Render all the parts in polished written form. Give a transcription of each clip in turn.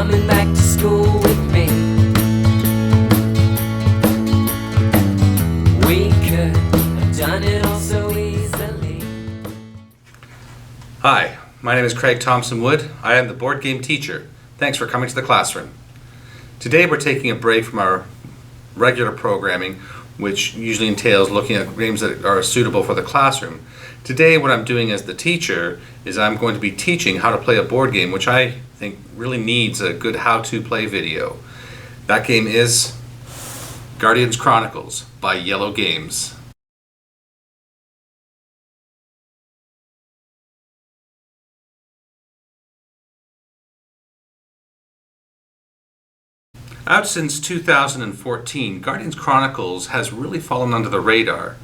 coming back to school with me. We could have done it all so easily. Hi, my name is Craig Thompson Wood. I am the board game teacher. Thanks for coming to the classroom. Today we're taking a break from our regular programming, which usually entails looking at games that are suitable for the classroom. Today what I'm doing as the teacher is I'm going to be teaching how to play a board game, which I think really needs a good how-to play video. That game is Chronicles by Yellow Games. Out since 2014, Chronicles has really fallen under the radar.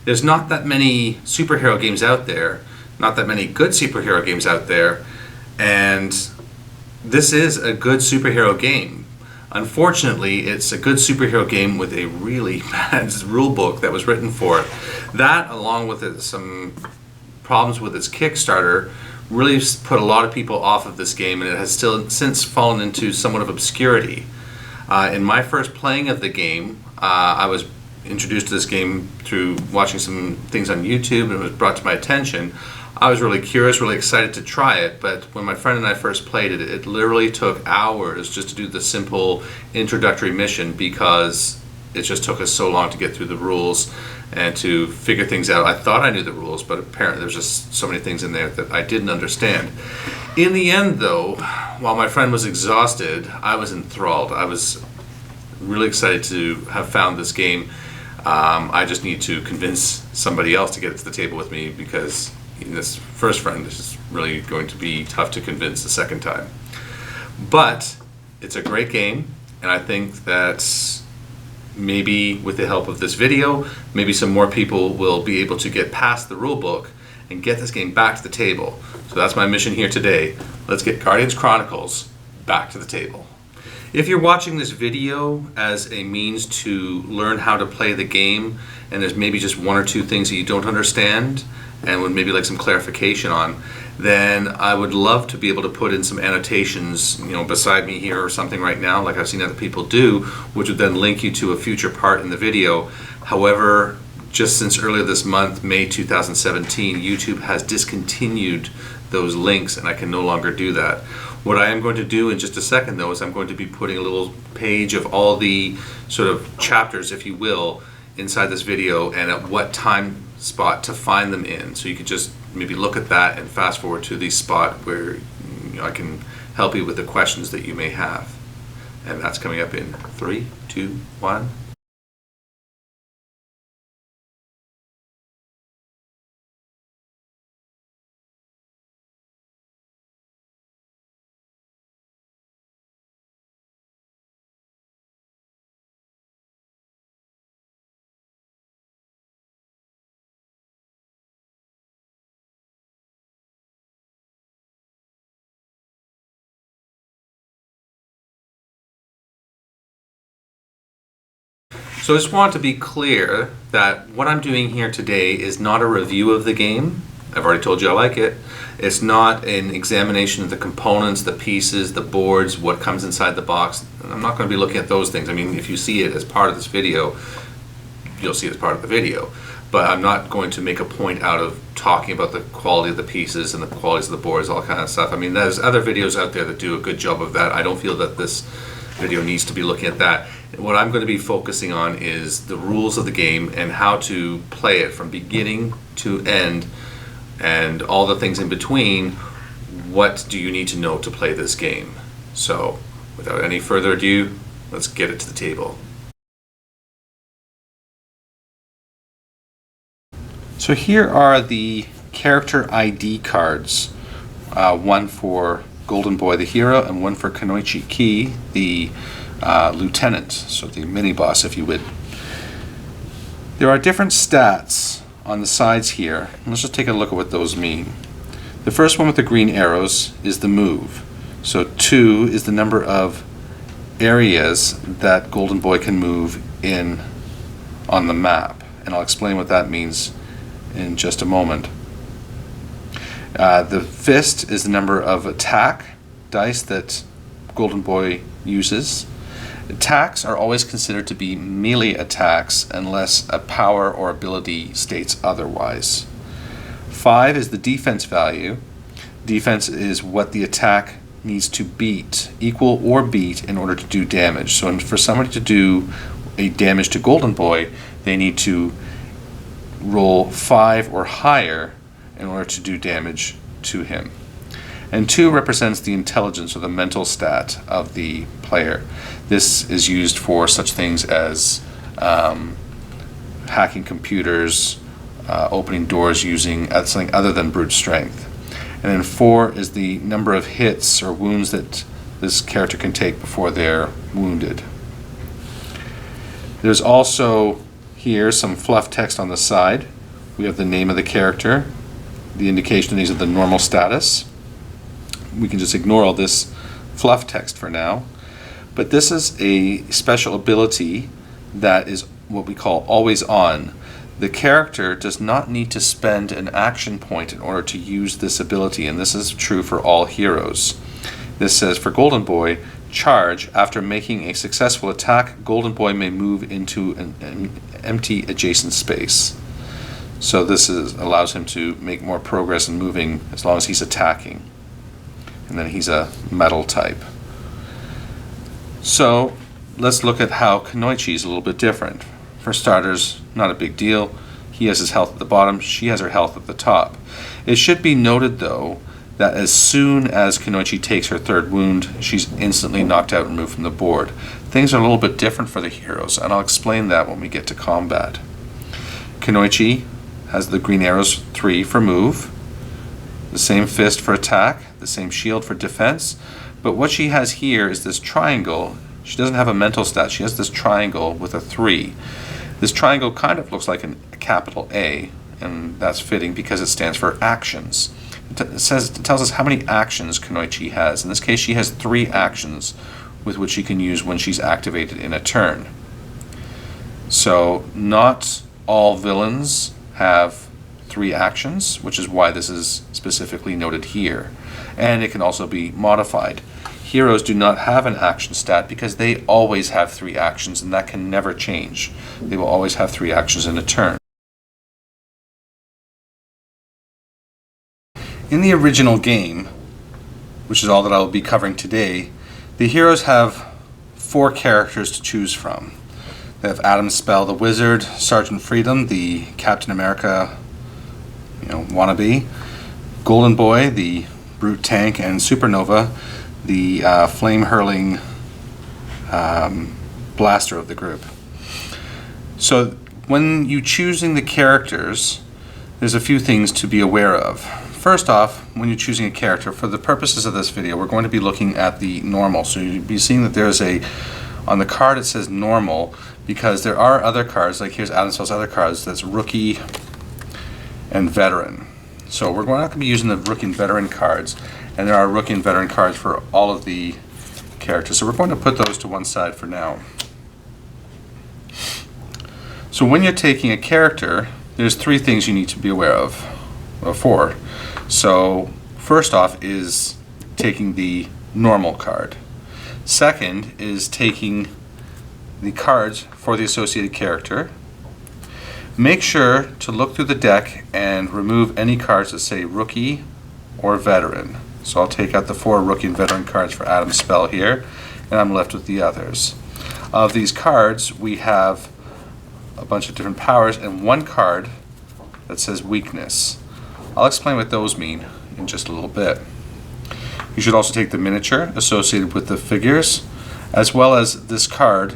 There's not that many superhero games out there, not that many good superhero games out there, and this is a good superhero game. Unfortunately, it's a good superhero game with a really bad rule book that was written for it. That, along with some problems with its Kickstarter, really put a lot of people off of this game, and it has still since fallen into somewhat of obscurity. In my first playing of the game, I was introduced to this game through watching some things on YouTube, and it was brought to my attention. I was really curious, really excited to try it, but when my friend and I first played it, it literally took hours just to do the simple introductory mission because it just took us so long to get through the rules and to figure things out. I thought I knew the rules, but apparently there's just so many things in there that I didn't understand. In the end, though, while my friend was exhausted, I was enthralled. I was really excited to have found this game. I just need to convince somebody else to get it to the table with me because this first friend is really going to be tough to convince the second time. But it's a great game, and I think that maybe with the help of this video, maybe some more people will be able to get past the rule book and get this game back to the table. So that's my mission here today. Let's get Chronicles back to the table. If you're watching this video as a means to learn how to play the game, and there's maybe just one or two things that you don't understand and would maybe like some clarification on, then I would love to be able to put in some annotations, beside me here or something right now, like I've seen other people do, which would then link you to a future part in the video. However, just since earlier this month, May 2017, YouTube has discontinued those links and I can no longer do that. What I am going to do in just a second, though, is I'm going to be putting a little page of all the sort of chapters, if you will, inside this video and at what time spot to find them in. So you can just maybe look at that and fast forward to the spot where I can help you with the questions that you may have. And that's coming up in 3, 2, 1. So I just want to be clear that what I'm doing here today is not a review of the game. I've already told you I like it. It's not an examination of the components, the pieces, the boards, what comes inside the box. I'm not going to be looking at those things. I mean, if you see it as part of this video, you'll see it as part of the video. But I'm not going to make a point out of talking about the quality of the pieces and the qualities of the boards, all kind of stuff. I mean, there's other videos out there that do a good job of that. I don't feel that this video needs to be looking at that. What I'm going to be focusing on is the rules of the game and how to play it from beginning to end and all the things in between. What do you need to know to play this game? So without any further ado, let's get it to the table. So here are the character ID cards, one for Golden Boy the hero and one for Kunoichi Ki the lieutenant, so the mini-boss if you would. There are different stats on the sides here. Let's just take a look at what those mean. The first one with the green arrows is the move. So 2 is the number of areas that Golden Boy can move in on the map, and I'll explain what that means in just a moment. The fist is the number of attack dice that Golden Boy uses. Attacks are always considered to be melee attacks unless a power or ability states otherwise. 5 is the defense value. Defense is what the attack needs to equal or beat in order to do damage. So for somebody to do a damage to Golden Boy, they need to roll 5 or higher in order to do damage to him. And 2 represents the intelligence or the mental stat of the player. This is used for such things as hacking computers, opening doors using something other than brute strength. And then 4 is the number of hits or wounds that this character can take before they're wounded. There's also here some fluff text on the side. We have the name of the character, the indication these are the normal status. We can just ignore all this fluff text for now. But this is a special ability that is what we call always on. The character does not need to spend an action point in order to use this ability, and this is true for all heroes. This says for Golden Boy, charge. After making a successful attack, Golden Boy may move into an empty adjacent space. So this allows him to make more progress in moving as long as he's attacking. And then he's a metal type. So let's look at how Kunoichi is a little bit different. For starters, not a big deal. He has his health at the bottom, she has her health at the top. It should be noted though that as soon as Kunoichi takes her 3rd wound, she's instantly knocked out and removed from the board. Things are a little bit different for the heroes, and I'll explain that when we get to combat. Kunoichi has the green arrows 3 for move, the same fist for attack, the same shield for defense, but what she has here is this triangle. She doesn't have a mental stat, she has this triangle with a 3. This triangle kind of looks like a capital A, and that's fitting because it stands for actions. It tells us how many actions Kunoichi has. In this case, she has 3 actions with which she can use when she's activated in a turn. So not all villains have 3 actions, which is why this is specifically noted here. And it can also be modified. Heroes do not have an action stat because they always have 3 actions, and that can never change. They will always have 3 actions in a turn. In the original game, which is all that I will be covering today, the heroes have 4 characters to choose from. They have Adam Spell the Wizard, Sergeant Freedom, the Captain America wannabe, Golden Boy, the Brute Tank, and Supernova, the flame-hurling blaster of the group. So when you're choosing the characters, there's a few things to be aware of. First off, when you're choosing a character, for the purposes of this video, we're going to be looking at the normal. So you'll be seeing that there's on the card it says normal, because there are other cards, like here's Adam Spell's other cards, that's rookie and veteran. So we're not going to be using the rookie and veteran cards, and there are rookie and veteran cards for all of the characters. So we're going to put those to one side for now. So when you're taking a character, there's 3 things you need to be aware of, or 4. So first off is taking the normal card. Second is taking the cards for the associated character. Make sure to look through the deck and remove any cards that say rookie or veteran. So I'll take out the 4 rookie and veteran cards for Adam Spell here, and I'm left with the others. Of these cards, we have a bunch of different powers and 1 card that says weakness. I'll explain what those mean in just a little bit. You should also take the miniature associated with the figures, as well as this card,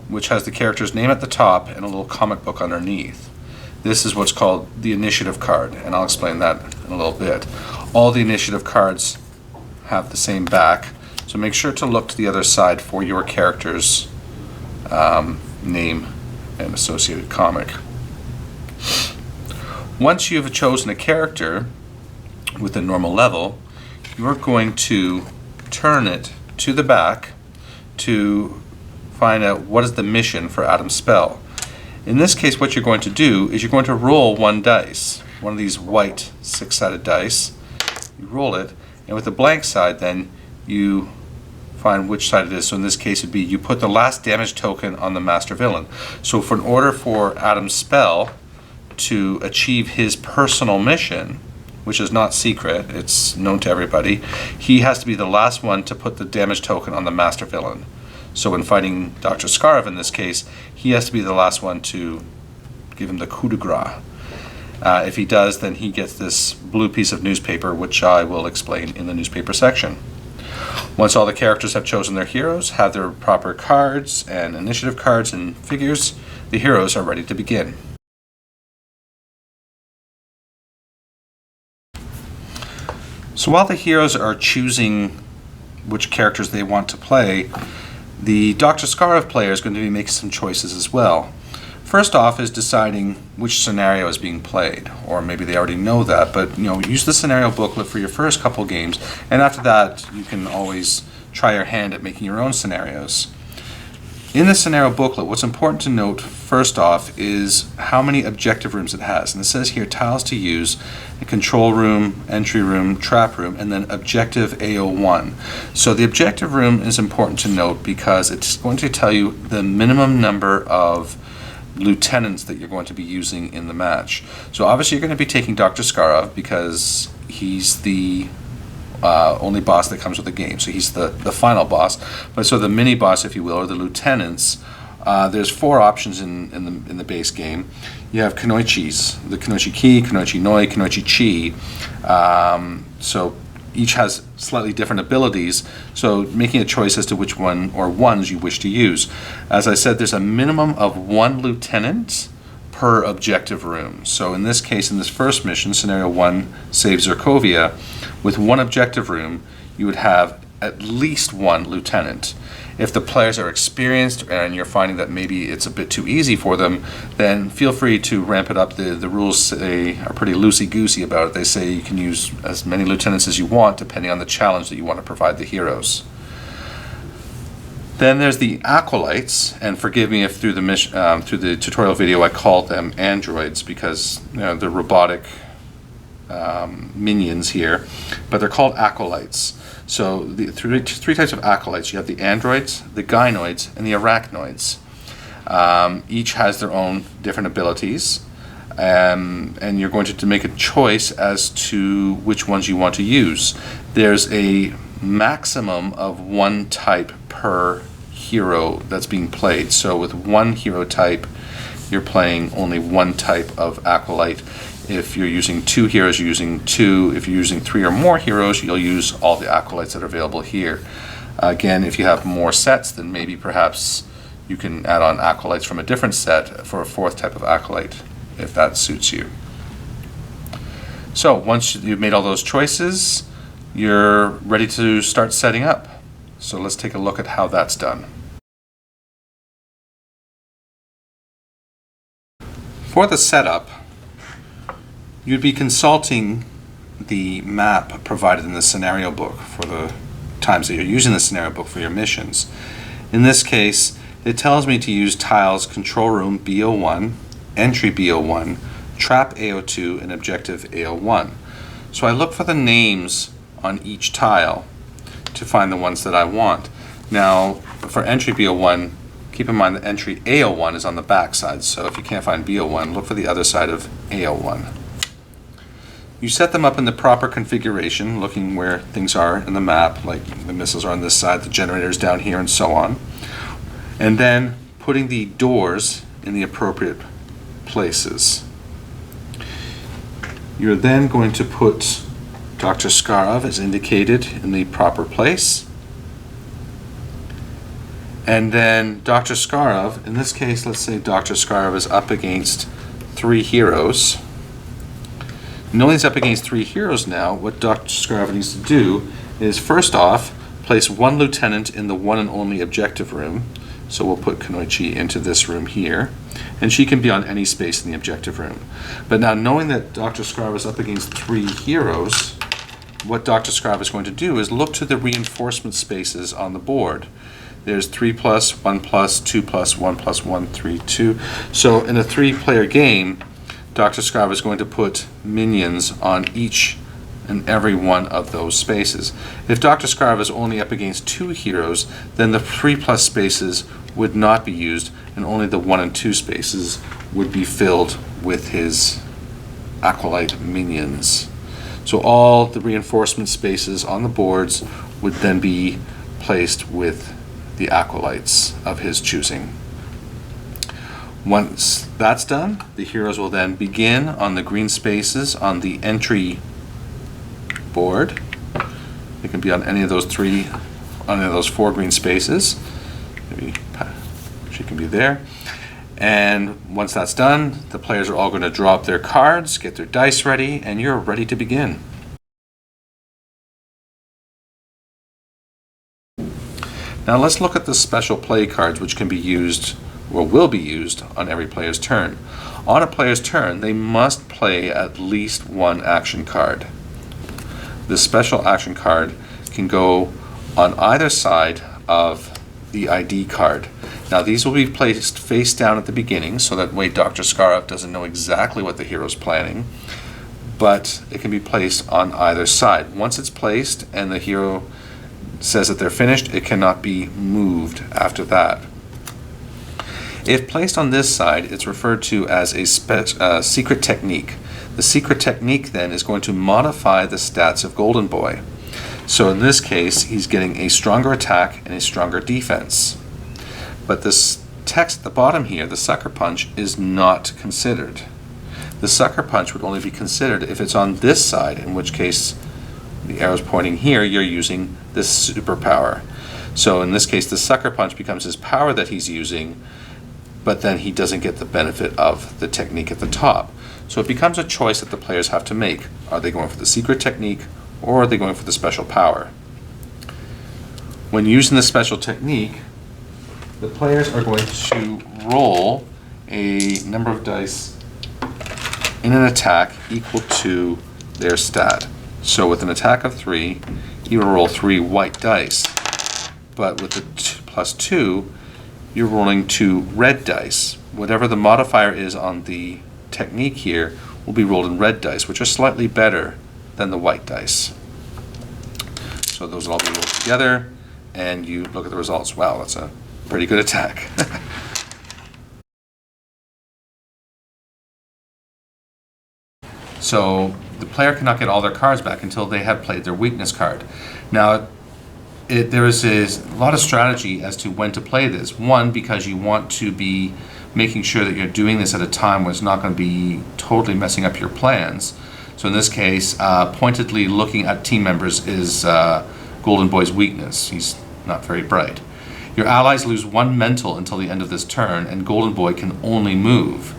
which has the character's name at the top and a little comic book underneath. This is what's called the initiative card, and I'll explain that in a little bit. All the initiative cards have the same back, so make sure to look to the other side for your character's name and associated comic. Once you've chosen a character with a normal level, you're going to turn it to the back to find out what is the mission for Adam Spell. In this case, what you're going to do is you're going to roll 1 dice, one of these white 6-sided dice. You roll it, and with the blank side then you find which side it is. So in this case, it'd be you put the last damage token on the master villain. So in order for Adam's spell to achieve his personal mission, which is not secret, it's known to everybody, he has to be the last one to put the damage token on the master villain. So when fighting Dr. Skarov in this case, he has to be the last one to give him the coup de grace. If he does, then he gets this blue piece of newspaper, which I will explain in the newspaper section. Once all the characters have chosen their heroes, have their proper cards and initiative cards and figures, the heroes are ready to begin. So while the heroes are choosing which characters they want to play, the Dr. Skarov player is going to be making some choices as well. First off is deciding which scenario is being played, or maybe they already know that, but use the scenario booklet for your first couple games, and after that you can always try your hand at making your own scenarios. In the scenario booklet, what's important to note first off is how many objective rooms it has. And it says here tiles to use, a control room, entry room, trap room, and then objective AO1. So the objective room is important to note because it's going to tell you the minimum number of lieutenants that you're going to be using in the match. So obviously you're going to be taking Dr. Skarov because he's the only boss that comes with the game. So he's the final boss. But so the mini boss, if you will, or the lieutenants, there's 4 options in the base game. You have Kunoichis, the Kunoichi Ki, Kunoichi Noi, Kunoichi Chi. So each has slightly different abilities, so making a choice as to which one or ones you wish to use. As I said, there's a minimum of 1 lieutenant per objective room. So in this case, in this first mission, Scenario 1, Save Zerkovia, with 1 objective room, you would have at least 1 lieutenant. If the players are experienced and you're finding that maybe it's a bit too easy for them, then feel free to ramp it up. The rules say, are pretty loosey-goosey about it. They say you can use as many lieutenants as you want depending on the challenge that you want to provide the heroes. Then there's the acolytes, and forgive me if through the tutorial video I called them androids because they're robotic minions here, but they're called acolytes. So the three types of acolytes. You have the androids, the gynoids, and the arachnoids. Each has their own different abilities, and you're going to make a choice as to which ones you want to use. There's a maximum of 1 type per hero that's being played. So with 1 hero type, you're playing only 1 type of acolyte. If you're using 2 heroes, you're using 2. If you're using 3 or more heroes, you'll use all the acolytes that are available here. Again, if you have more sets, then maybe perhaps you can add on acolytes from a different set for a 4th type of acolyte, if that suits you. So once you've made all those choices, you're ready to start setting up. So let's take a look at how that's done. For the setup, you'd be consulting the map provided in the scenario book for the times that you're using the scenario book for your missions. In this case, it tells me to use tiles Control Room BO1, Entry BO1, Trap AO2, and Objective AO1. So I look for the names on each tile to find the ones that I want. Now, for Entry BO1, keep in mind that Entry AO1 is on the back side, so if you can't find BO1, look for the other side of AO1. You set them up in the proper configuration, looking where things are in the map, like the missiles are on this side, the generators down here, and so on. And then putting the doors in the appropriate places. You're then going to put Dr. Skarov as indicated in the proper place. And then Dr. Skarov, in this case, let's say Dr. Skarov is up against 3 heroes. Knowing he's up against 3 heroes now, what Dr. Skarov needs to do is, first off, place 1 lieutenant in the one and only objective room. So we'll put Kunoichi into this room here, and she can be on any space in the objective room. But now, knowing that Dr. Skarov is up against 3 heroes, what Dr. Skarov is going to do is look to the reinforcement spaces on the board. There's 3+, 1+, 2+, 1+, 1, 3, 2. So in a 3-player game, Dr. Skarov is going to put minions on each in every one of those spaces. If Dr. Scarve is only up against 2 heroes, then the 3+ spaces would not be used, and only the 1 and 2 spaces would be filled with his acolyte minions. So all the reinforcement spaces on the boards would then be placed with the acolytes of his choosing. Once that's done, the heroes will then begin on the green spaces on the entry board. It can be on any of those 4 green spaces. Maybe she can be there. And once that's done, the players are all going to drop their cards, get their dice ready, and you're ready to begin. Now let's look at the special play cards, which can be used or will be used on every player's turn. On a player's turn, they must play at least 1 action card. This special action card can go on either side of the ID card. Now these will be placed face down at the beginning, so that way Dr. Scarve doesn't know exactly what the hero's planning, but it can be placed on either side. Once it's placed and the hero says that they're finished, it cannot be moved after that. If placed on this side, it's referred to as a secret technique. The secret technique then is going to modify the stats of Golden Boy. So in this case, he's getting a stronger attack and a stronger defense. But this text at the bottom here, the Sucker Punch, is not considered. The Sucker Punch would only be considered if it's on this side, in which case the arrow's pointing here, you're using this superpower. So in this case, the Sucker Punch becomes his power that he's using, but then he doesn't get the benefit of the technique at the top. So it becomes a choice that the players have to make. Are they going for the secret technique, or are they going for the special power? When using the special technique, the players are going to roll a number of dice in an attack equal to their stat. So with an attack of 3, you will roll 3 white dice. But with the +2, you're rolling 2 red dice. Whatever the modifier is on the technique here will be rolled in red dice, which are slightly better than the white dice. So those will all be rolled together, and you look at the results. Wow, that's a pretty good attack. So the player cannot get all their cards back until they have played their weakness card. Now, there is a lot of strategy as to when to play this. One, because you want to be making sure that you're doing this at a time where it's not going to be totally messing up your plans. So in this case, pointedly looking at team members is Golden Boy's weakness. He's not very bright. Your allies lose 1 mental until the end of this turn, and Golden Boy can only move.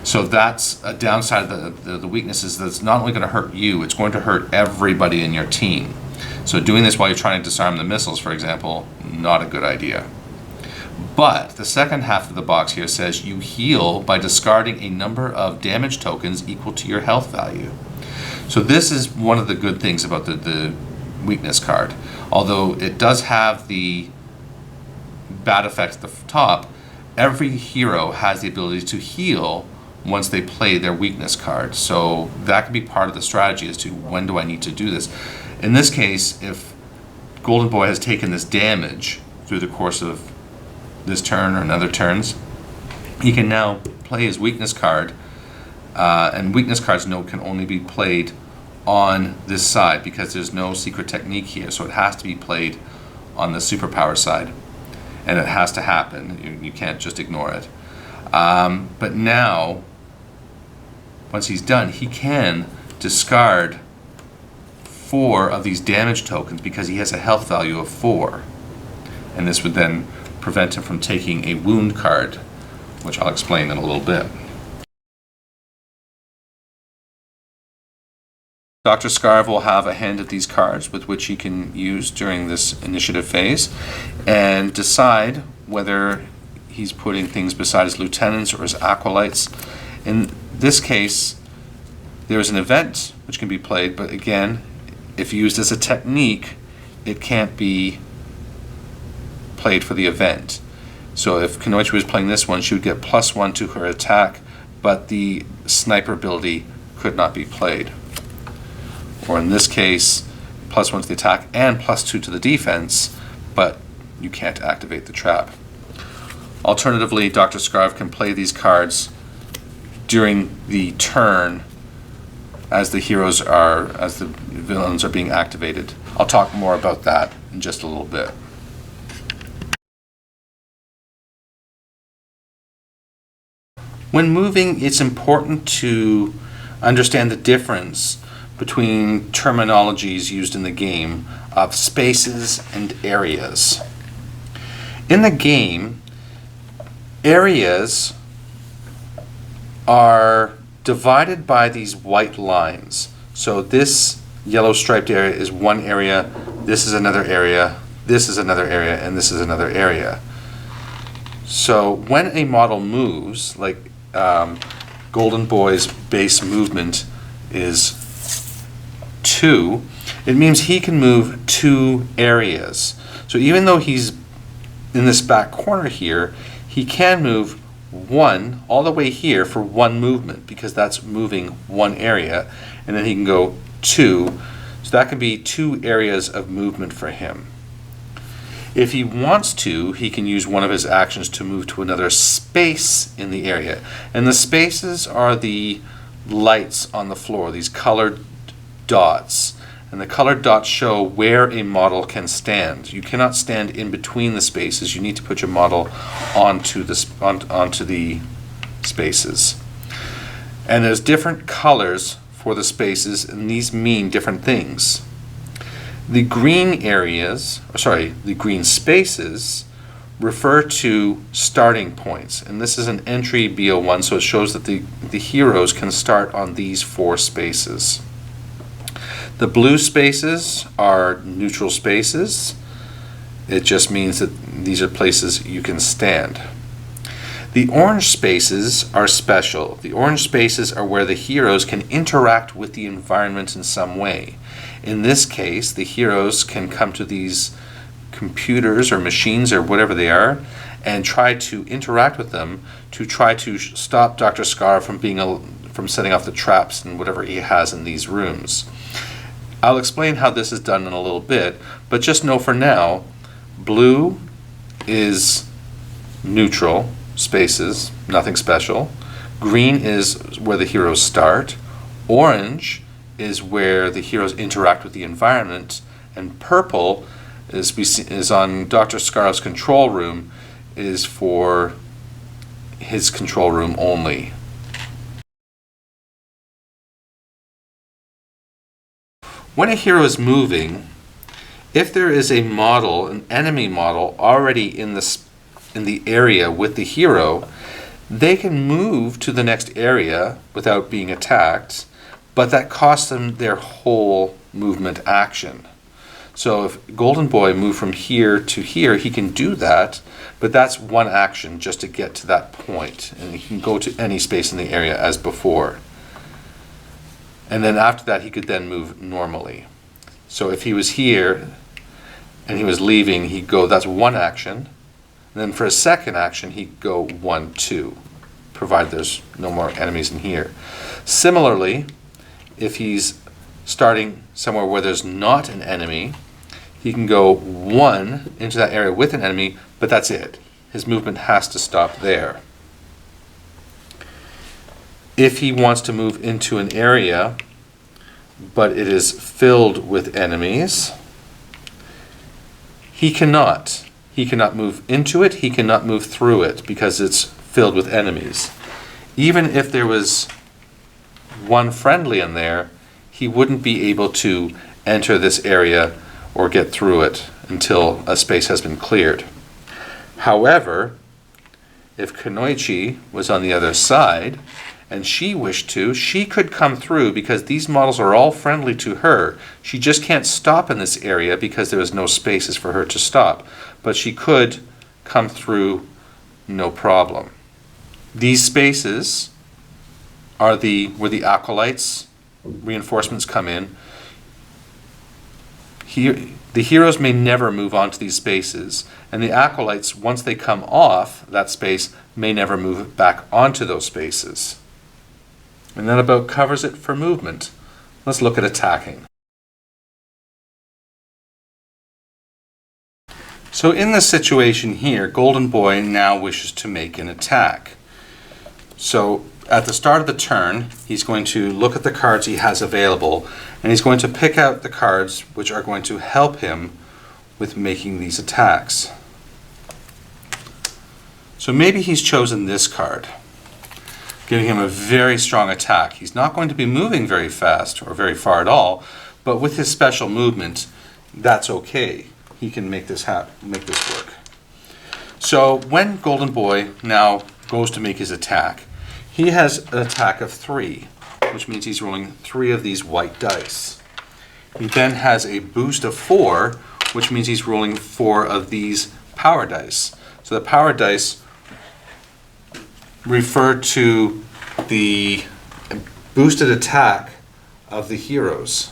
So that's a downside of the weakness, is that it's not only going to hurt you, it's going to hurt everybody in your team. So doing this while you're trying to disarm the missiles, for example, not a good idea. But the second half of the box here says you heal by discarding a number of damage tokens equal to your health value. So this is one of the good things about the weakness card. Although it does have the bad effect at the top, every hero has the ability to heal once they play their weakness card. So that can be part of the strategy as to when do I need to do this. In this case, if Golden Boy has taken this damage through the course of this turn or another turns, he can now play his weakness card, and weakness cards can only be played on this side because there's no secret technique here, so it has to be played on the superpower side, and it has to happen. You can't just ignore it. But now, once he's done, he can discard 4 of these damage tokens because he has a health value of 4, and this would then prevent him from taking a wound card, which I'll explain in a little bit. Dr. Scarve will have a hand of these cards with which he can use during this initiative phase and decide whether he's putting things beside his lieutenants or his acolytes. In this case, there is an event which can be played, but again, if used as a technique, it can't be played for the event. So if Kunoichi was playing this one, she would get +1 to her attack, but the sniper ability could not be played. or in this case, +1 to the attack and +2 to the defense, but you can't activate the trap. Alternatively, Dr. Scarf can play these cards during the turn as the villains are being activated. I'll talk more about that in just a little bit. When moving, it's important to understand the difference between terminologies used in the game of spaces and areas. In the game, areas are divided by these white lines. So this yellow striped area is one area, this is another area, this is another area, and this is another area. So when a model moves, like Golden Boy's base movement is 2, it means he can move 2 areas. So even though he's in this back corner here, he can move 1 all the way here for 1 movement, because that's moving 1 area, and then he can go 2. So that can be 2 areas of movement for him. If he wants to, he can use one of his actions to move to another space in the area. And the spaces are the lights on the floor, these colored dots. And the colored dots show where a model can stand. You cannot stand in between the spaces. You need to put your model onto the spaces. And there's different colors for the spaces, and these mean different things. The green the green spaces refer to starting points, and this is an entry BO1, so it shows that the heroes can start on these 4 spaces. The blue spaces are neutral spaces. It just means that these are places you can stand. The orange spaces are special. The orange spaces are where the heroes can interact with the environment in some way. In this case, the heroes can come to these computers or machines or whatever they are and try to interact with them to try to stop Dr. Scar from setting off the traps and whatever he has in these rooms. I'll explain how this is done in a little bit, but just know for now, blue is neutral spaces, nothing special. Green is where the heroes start. Orange is where the heroes interact with the environment, and purple is on Dr. Scarf's control room, is for his control room only. When a hero is moving, if there is a model, an enemy model, already in the area with the hero, they can move to the next area without being attacked, but that costs them their whole movement action. So if Golden Boy moved from here to here, he can do that, but that's one action just to get to that point, and he can go to any space in the area as before. And then after that, he could then move normally. So if he was here and he was leaving, he'd go, that's one action. And then for a second action, he'd go 1, 2, provided there's no more enemies in here. Similarly, if he's starting somewhere where there's not an enemy, he can go 1 into that area with an enemy, but that's it. His movement has to stop there. If he wants to move into an area, but it is filled with enemies, he cannot. He cannot move into it, he cannot move through it, because it's filled with enemies. Even if there was one friendly in there, he wouldn't be able to enter this area or get through it until a space has been cleared. However, if Kunoichi was on the other side, and she wished to, she could come through because these models are all friendly to her. She just can't stop in this area because there is no spaces for her to stop. But she could come through no problem. These spaces are where the acolytes reinforcements come in. The heroes may never move on to these spaces, and the acolytes, once they come off that space, may never move back onto those spaces. And that about covers it for movement. Let's look at attacking. So in this situation here, Golden Boy now wishes to make an attack. So at the start of the turn, he's going to look at the cards he has available, and he's going to pick out the cards which are going to help him with making these attacks. So maybe he's chosen this card, giving him a very strong attack. He's not going to be moving very fast or very far at all, but with his special movement, that's okay. He can make this work. So when Golden Boy now goes to make his attack, he has an attack of 3, which means he's rolling 3 of these white dice. He then has a boost of 4, which means he's rolling 4 of these power dice. So the power dice refer to the boosted attack of the heroes.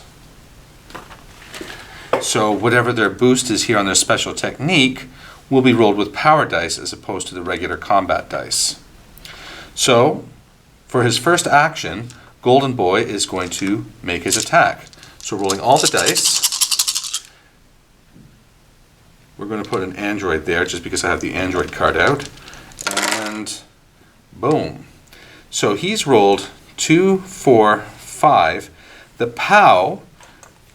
So whatever their boost is here on their special technique will be rolled with power dice as opposed to the regular combat dice. So for his first action, Golden Boy is going to make his attack. So rolling all the dice, we're going to put an android there just because I have the android card out, and boom. So he's rolled 2, 4, 5. The POW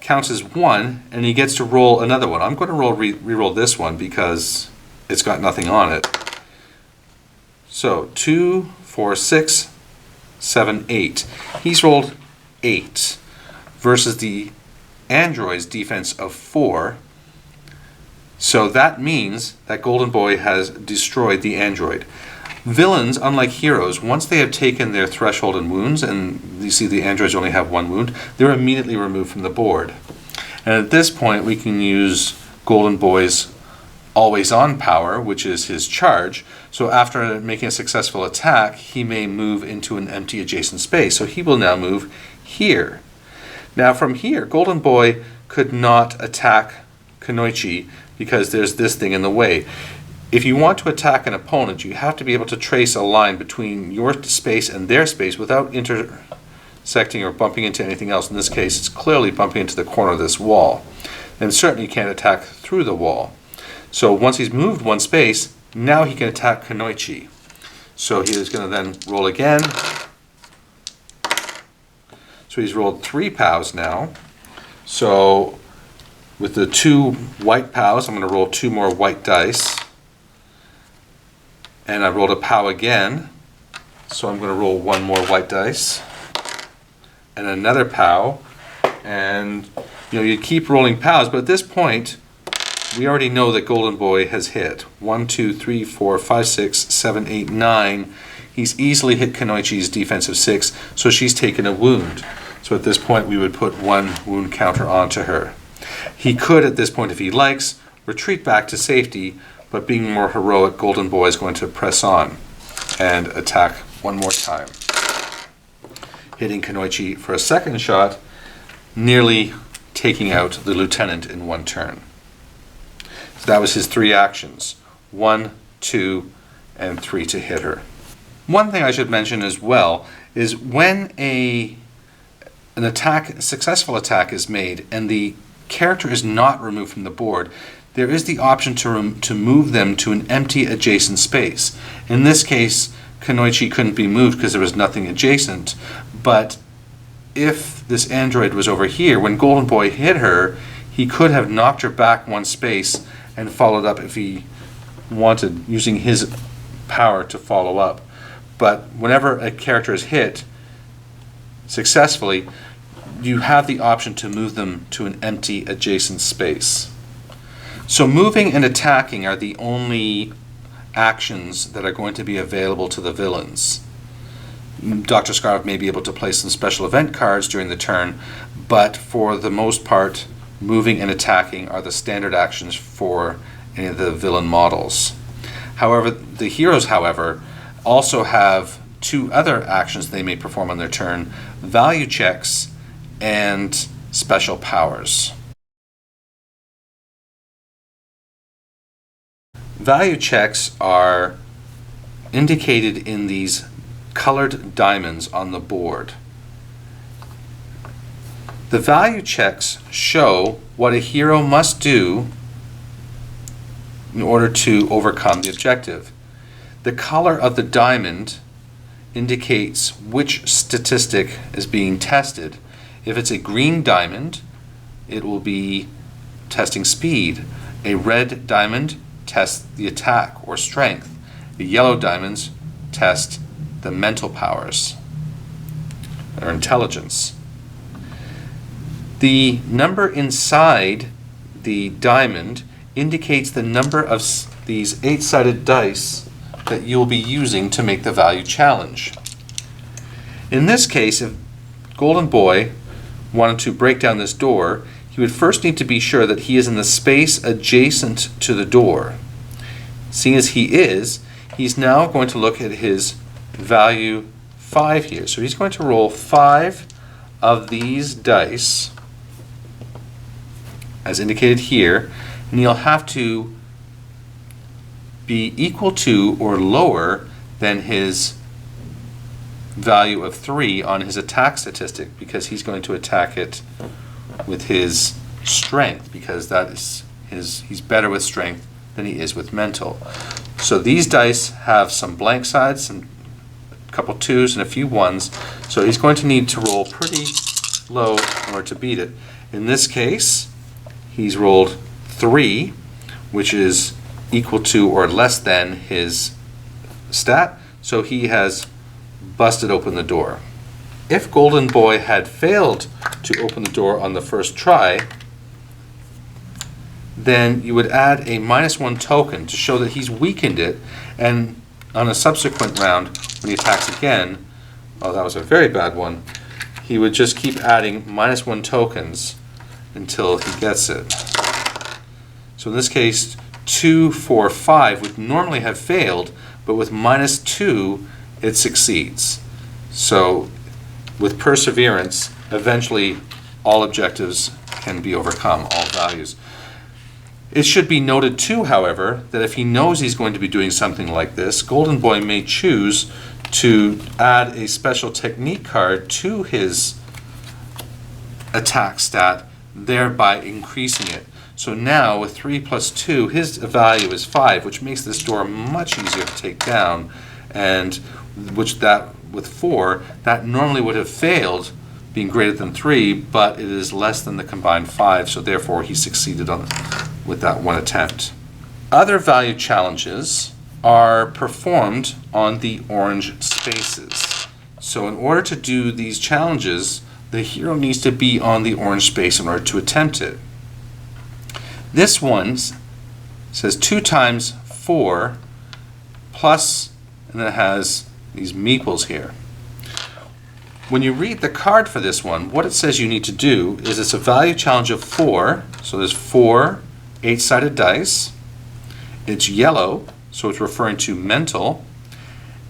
counts as 1, and he gets to roll another one. I'm going to re-roll this one because it's got nothing on it. So 2, 4, 6, 7, 8. He's rolled 8 versus the android's defense of 4. So that means that Golden Boy has destroyed the android. Villains, unlike heroes, once they have taken their threshold and wounds, and you see the androids only have 1 wound, they're immediately removed from the board. And at this point, we can use Golden Boy's always on power, which is his charge. So after making a successful attack, he may move into an empty adjacent space. So he will now move here. Now from here, Golden Boy could not attack Kunoichi because there's this thing in the way. If you want to attack an opponent, you have to be able to trace a line between your space and their space without intersecting or bumping into anything else. In this case, it's clearly bumping into the corner of this wall. And certainly you can't attack through the wall. So once he's moved 1 space, now he can attack Kunoichi. So he is going to then roll again. So he's rolled 3 POWs now. So with the 2 white POWs, I'm going to roll 2 more white dice. And I rolled a POW again, so I'm going to roll 1 more white dice, and another POW, and you keep rolling POWs, but at this point, we already know that Golden Boy has hit 1, 2, 3, 4, 5, 6, 7, 8, 9. He's easily hit Kunoichi's defense of 6, so she's taken a wound. So at this point, we would put 1 wound counter onto her. He could, at this point, if he likes, retreat back to safety, but being more heroic, Golden Boy is going to press on and attack 1 more time, hitting Kunoichi for a second shot, nearly taking out the lieutenant in 1 turn. So that was his 3 actions, 1, 2, and 3 to hit her. One thing I should mention as well is when a successful attack is made and the character is not removed from the board, there is the option to move them to an empty adjacent space. In this case, Kunoichi couldn't be moved because there was nothing adjacent, but if this android was over here, when Golden Boy hit her, he could have knocked her back 1 space and followed up if he wanted, using his power to follow up. But whenever a character is hit successfully, you have the option to move them to an empty adjacent space. So moving and attacking are the only actions that are going to be available to the villains. Dr. Scarlet may be able to play some special event cards during the turn, but for the most part, moving and attacking are the standard actions for any of the villain models. However, the heroes, also have 2 other actions they may perform on their turn: value checks and special powers. Value checks are indicated in these colored diamonds on the board. The value checks show what a hero must do in order to overcome the objective. The color of the diamond indicates which statistic is being tested. If it's a green diamond, it will be testing speed. A red diamond tests the attack or strength. The yellow diamonds test the mental powers or intelligence. The number inside the diamond indicates the number of these 8-sided dice that you'll be using to make the value challenge. In this case, if Golden Boy wanted to break down this door, he would first need to be sure that he is in the space adjacent to the door. Seeing as he is, he's now going to look at his value 5 here. So he's going to roll 5 of these dice, as indicated here, and he'll have to be equal to or lower than his value of 3 on his attack statistic, because he's going to attack it with his strength, because that is he's better with strength than he is with mental. So these dice have some blank sides, and a couple 2s and a few 1s, so he's going to need to roll pretty low in order to beat it. In this case, he's rolled 3, which is equal to or less than his stat, so he has busted open the door. If Golden Boy had failed to open the door on the first try, then you would add a -1 token to show that he's weakened it, and on a subsequent round, when he attacks again, oh, that was a very bad one, he would just keep adding -1 tokens until he gets it. So in this case, 2, 4, 5 would normally have failed, but with -2, it succeeds. So with perseverance, eventually all objectives can be overcome, all values. It should be noted too, however, that if he knows he's going to be doing something like this, Golden Boy may choose to add a special technique card to his attack stat, thereby increasing it. So now with 3 plus 2, his value is 5, which makes this door much easier to take down, and with 4, that normally would have failed, being greater than 3, but it is less than the combined 5, so therefore he succeeded with that one attempt. Other value challenges are performed on the orange spaces. So in order to do these challenges, the hero needs to be on the orange space in order to attempt it. This one says 2 times 4 plus, and then it has these meeples here. When you read the card for this one, what it says you need to do is it's a value challenge of 4, so there's 4 8-sided dice. It's yellow, so it's referring to mental.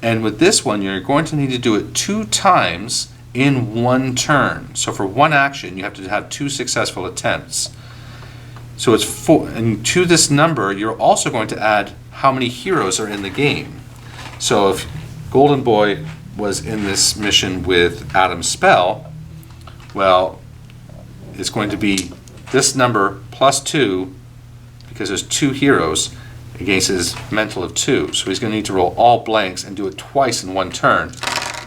And with this one, you're going to need to do it 2 times in 1 turn. So for 1 action, you have to have 2 successful attempts. So it's 4, and to this number, you're also going to add how many heroes are in the game. So if Golden Boy was in this mission with Adam's spell, well, it's going to be this number plus 2, because there's 2 heroes against his mental of 2. So he's going to need to roll all blanks and do it twice in 1 turn.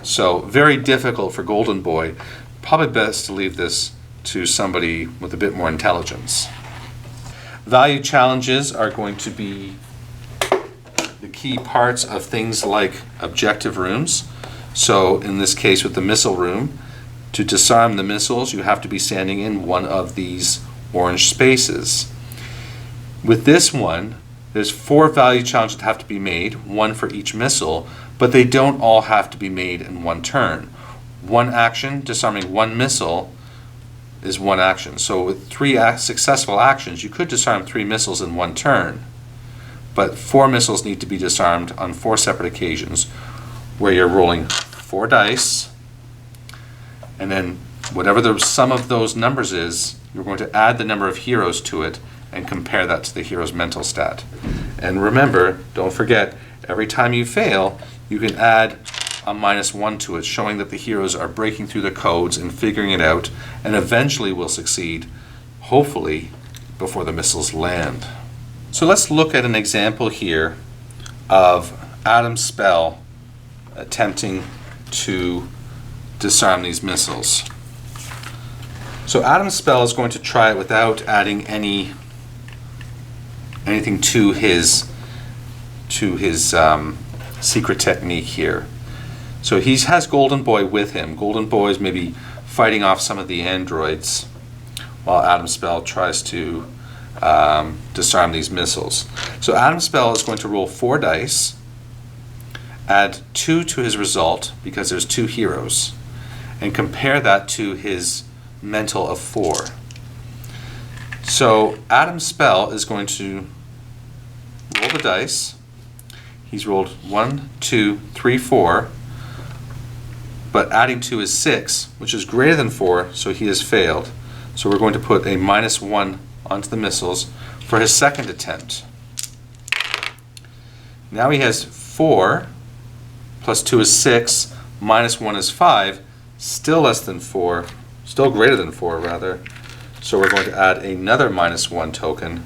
So very difficult for Golden Boy. Probably best to leave this to somebody with a bit more intelligence. Value challenges are going to be the key parts of things like objective rooms. So in this case with the missile room, to disarm the missiles, you have to be standing in one of these orange spaces. With this one, there's 4 value challenges that have to be made, 1 for each missile, but they don't all have to be made in 1 turn. 1 action, disarming 1 missile, is 1 action. So with 3 successful actions, you could disarm 3 missiles in 1 turn. But 4 missiles need to be disarmed on 4 separate occasions, where you're rolling 4 dice, and then whatever the sum of those numbers is, you're going to add the number of heroes to it and compare that to the hero's mental stat. And remember, don't forget, every time you fail, you can add a -1 to it, showing that the heroes are breaking through the codes and figuring it out, and eventually will succeed, hopefully, before the missiles land. So let's look at an example here of Adam's spell attempting to disarm these missiles. So Adam's spell is going to try it without adding anything to his secret technique here. So he has Golden Boy with him. Golden Boy is maybe fighting off some of the androids while Adam's spell tries to disarm these missiles. So Adam's spell is going to roll 4 dice, add 2 to his result because there's 2 heroes, and compare that to his mental of 4. So Adam's spell is going to roll the dice. He's rolled 1, 2, 3, 4, but adding 2 is 6, which is greater than 4, so he has failed. So we're going to put a -1 onto the missiles for his second attempt. Now he has 4, plus 2 is 6, -1 is 5, still less than 4, still greater than 4 rather. So we're going to add another -1 token.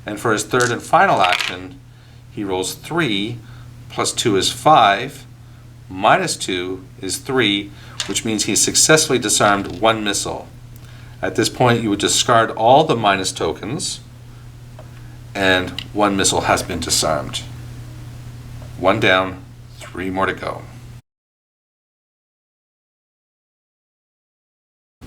And for his third and final action, he rolls 3, plus 2 is 5, -2 is 3, which means he's successfully disarmed 1 missile. At this point, you would discard all the minus tokens, and 1 missile has been disarmed. 1 down, 3 more to go.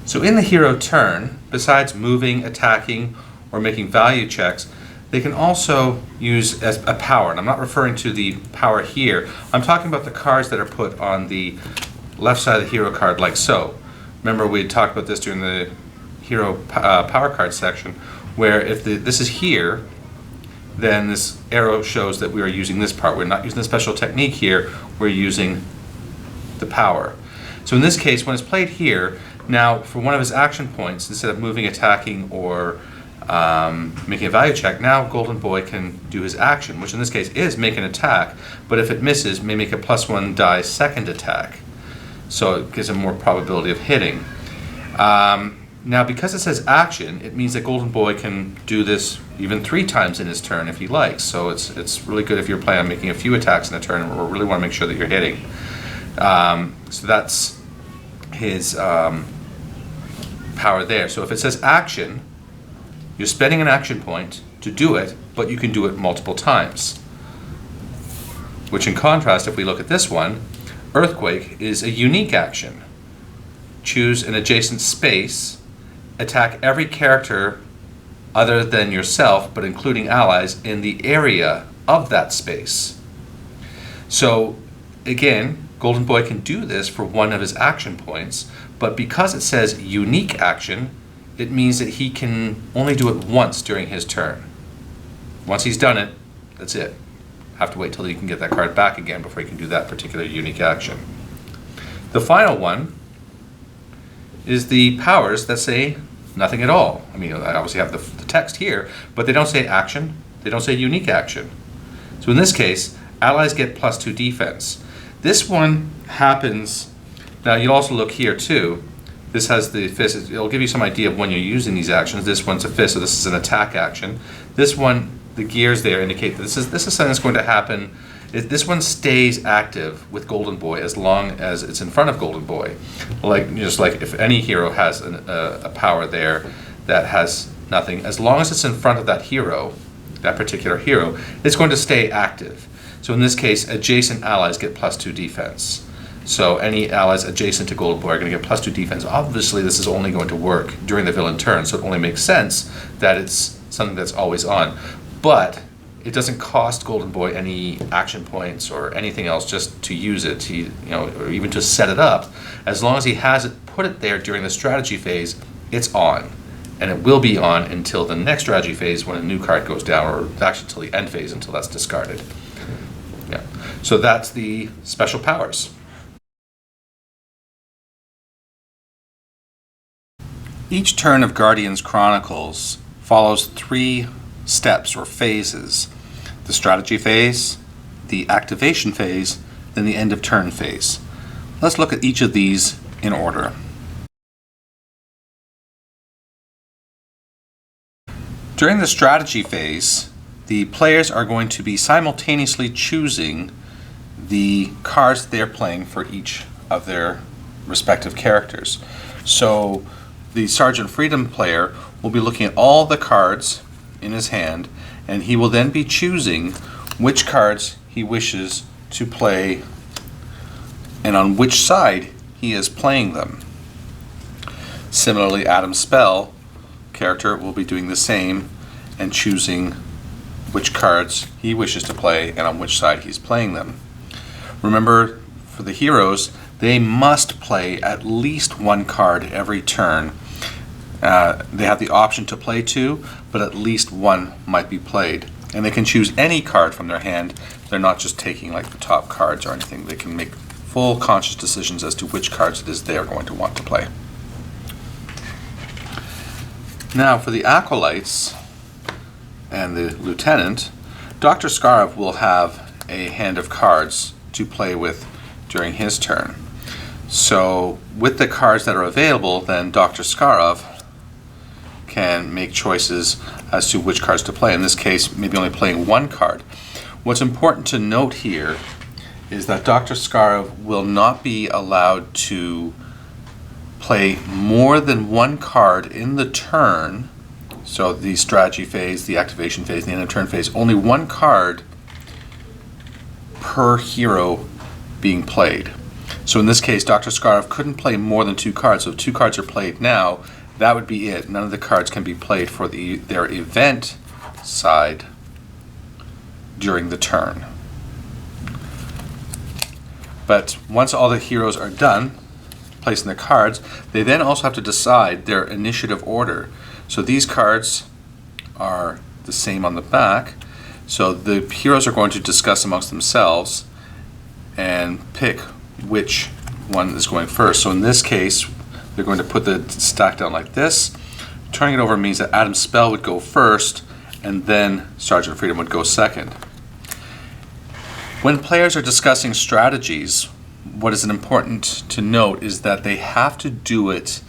So in the hero turn, besides moving, attacking, or making value checks, they can also use as a power. And I'm not referring to the power here. I'm talking about the cards that are put on the left side of the hero card, like so. Remember, we had talked about this during the hero power card section, where if this is here, then this arrow shows that we are using this part. We're not using the special technique here, we're using the power. So in this case, when it's played here, now for one of his action points, instead of moving, attacking, or making a value check, now Golden Boy can do his action, which in this case is make an attack, but if it misses, may make a +1 die second attack. So it gives him more probability of hitting. Now, because it says action, it means that Golden Boy can do this even 3 times in his turn if he likes. So it's really good if you're planning on making a few attacks in a turn, or really want to make sure that you're hitting. So that's his power there. So if it says action, you're spending an action point to do it, but you can do it multiple times. Which in contrast, if we look at this one, Earthquake is a unique action. Choose an adjacent space, attack every character other than yourself, but including allies, in the area of that space. So again, Golden Boy can do this for one of his action points, but because it says unique action, it means that he can only do it once during his turn. Once he's done it, that's it. Have to wait till you can get that card back again before you can do that particular unique action. The final one is the powers that say nothing at all. I mean, I obviously have the text here, but they don't say action, they don't say unique action. So in this case, allies get +2 defense. This one happens, now you'll also look here too, this has the fist, it'll give you some idea of when you're using these actions. This one's a fist, so this is an attack action. This one, the gears there indicate that this is something that's going to happen. This one stays active with Golden Boy as long as it's in front of Golden Boy. Just like if any hero has a power there that has nothing, as long as it's in front of that hero, that particular hero, it's going to stay active. So in this case, adjacent allies get +2 defense. So any allies adjacent to Golden Boy are going to get +2 defense. Obviously, this is only going to work during the villain turn, so it only makes sense that it's something that's always on. But it doesn't cost Golden Boy any action points or anything else just to use it, or even to set it up. As long as he has it, put it there during the strategy phase, it's on. And it will be on until the next strategy phase when a new card goes down, or actually until the end phase, until that's discarded. Yeah. So that's the special powers. Each turn of Guardians Chronicles follows 3 steps or phases: the strategy phase, the activation phase, then the end of turn phase. Let's look at each of these in order. During the strategy phase, the players are going to be simultaneously choosing the cards they're playing for each of their respective characters. So the Sergeant Freedom player will be looking at all the cards in his hand, and he will then be choosing which cards he wishes to play and on which side he is playing them. Similarly, Adam Spell character will be doing the same and choosing which cards he wishes to play and on which side he's playing them. Remember, for the heroes, they must play at least one card every turn. They have the option to play two, but at least one might be played. And they can choose any card from their hand. They're not just taking like the top cards or anything. They can make full conscious decisions as to which cards it is they're going to want to play. Now for the Acolytes and the Lieutenant, Dr. Scarab will have a hand of cards to play with during his turn. So with the cards that are available, then Dr. Scarab can make choices as to which cards to play. In this case, maybe only playing one card. What's important to note here is that Dr. Scarab will not be allowed to play more than one card in the turn. So the strategy phase, the activation phase, the end of turn phase, only one card per hero being played. So in this case, Dr. Scarab couldn't play more than two cards. So if two cards are played now, that would be it. None of the cards can be played for their event side during the turn. But once all the heroes are done placing their cards, they then also have to decide their initiative order. So these cards are the same on the back. So the heroes are going to discuss amongst themselves and pick which one is going first. So in this case, they're going to put the stack down like this. Turning it over means that Adam Spell would go first, and then Sergeant Freedom would go second. When players are discussing strategies, what is important to note is that they have to do it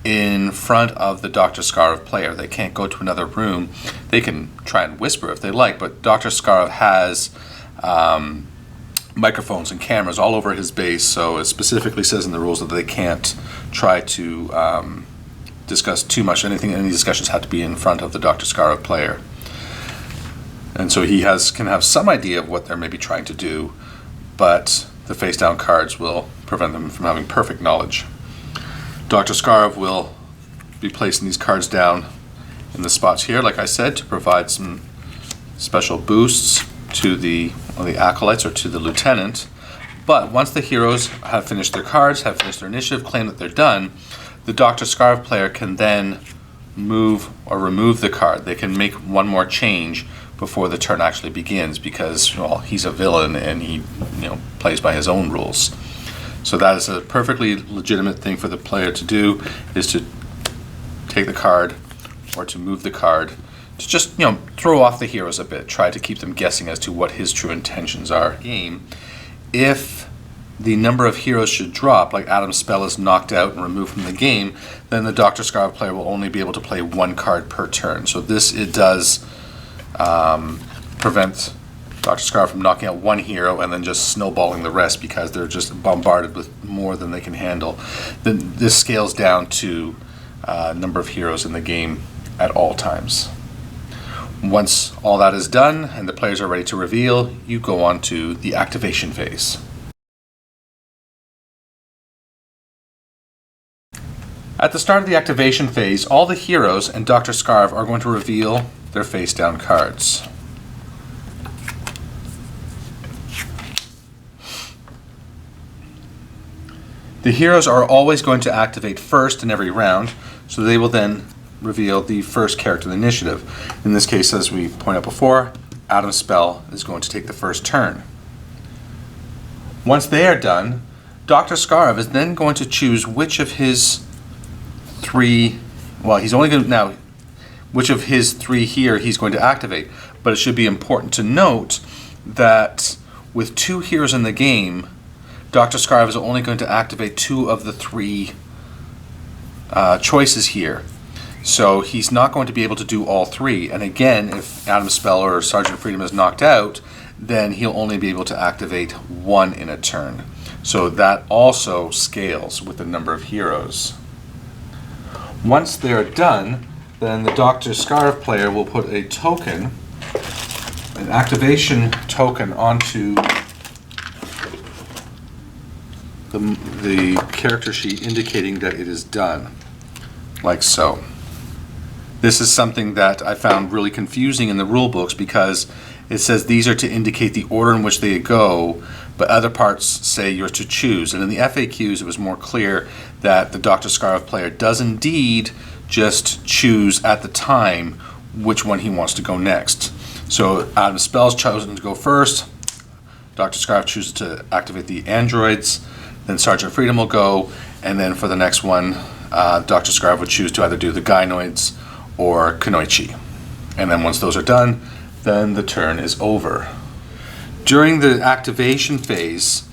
in front of the Dr. Scarab player. They can't go to another room. They can try and whisper if they like, but Dr. Scarab has microphones and cameras all over his base, so it specifically says in the rules that they can't try to discuss too much. Any discussions have to be in front of the Dr. Scarab player. And so he can have some idea of what they're maybe trying to do, but the face down cards will prevent them from having perfect knowledge. Dr. Scarab will be placing these cards down in the spots here, like I said, to provide some special boosts to the Acolytes or to the Lieutenant. But once the heroes have finished their cards, have finished their initiative, claim that they're done, the Dr. Scarab player can then move or remove the card. They can make one more change before the turn actually begins, because, well, he's a villain and he plays by his own rules. So that is a perfectly legitimate thing for the player to do, is to take the card or to move the card, to just throw off the heroes a bit, try to keep them guessing as to what his true intentions are. Game, if the number of heroes should drop, like Adam's spell is knocked out and removed from the game, then the Dr. Scarab player will only be able to play one card per turn. So it does prevent Dr. Scarab from knocking out one hero and then just snowballing the rest because they're just bombarded with more than they can handle. Then this scales down to number of heroes in the game at all times. Once all that is done and the players are ready to reveal, you go on to the activation phase. At the start of the activation phase, all the heroes and Dr. Scarab are going to reveal their face-down cards. The heroes are always going to activate first in every round, so they will then reveal the first character in the initiative. In this case, as we pointed out before, Adam's spell is going to take the first turn. Once they are done, Dr. Scarab is then going to choose which of his three, which of his three here he's going to activate. But it should be important to note that with two heroes in the game, Dr. Scarab is only going to activate two of the three choices here. So he's not going to be able to do all three. And again, if Adam's spell or Sergeant Freedom is knocked out, then he'll only be able to activate one in a turn. So that also scales with the number of heroes. Once they're done, then the Dr. Scarf player will put a token, an activation token, onto the character sheet indicating that it is done, like so. This is something that I found really confusing in the rule books because it says these are to indicate the order in which they go, but other parts say you're to choose. And in the FAQs, it was more clear that the Dr. Scarf player does indeed just choose at the time which one he wants to go next. So Adam's spell's chosen to go first. Dr. Scarf chooses to activate the androids. Then Sergeant Freedom will go, and then for the next one, Dr. Scarf would choose to either do the gynoids or Kunoichi. And then once those are done, then the turn is over. During the activation phase,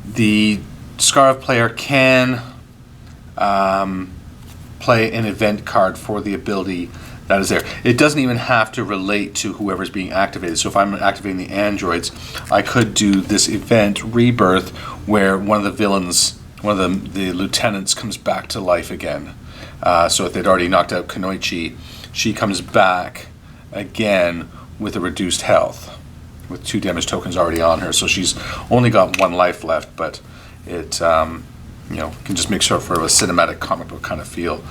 the Scarf player can play an event card for the ability that is there. It doesn't even have to relate to whoever's being activated. So if I'm activating the androids, I could do this event, Rebirth, where one of the villains, one of the lieutenants comes back to life again. So if they'd already knocked out Kunoichi, she comes back again with a reduced health, with 2 damage tokens already on her. So she's only got 1 life left, but it can just make sure for a cinematic comic book kind of feel.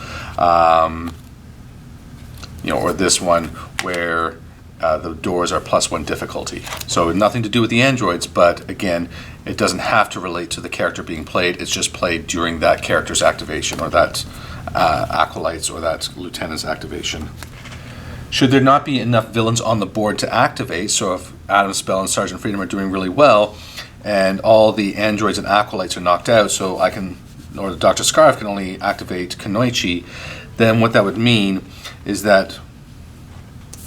Or this one where the doors are +1 difficulty. So nothing to do with the androids, but again, it doesn't have to relate to the character being played. It's just played during that character's activation, or that acolyte's or that lieutenant's activation. Should there not be enough villains on the board to activate, so if Adam's spell and Sergeant Freedom are doing really well, and all the androids and acolytes are knocked out, so I can, or the Dr. Scarf can only activate Kunoichi, then what that would mean is that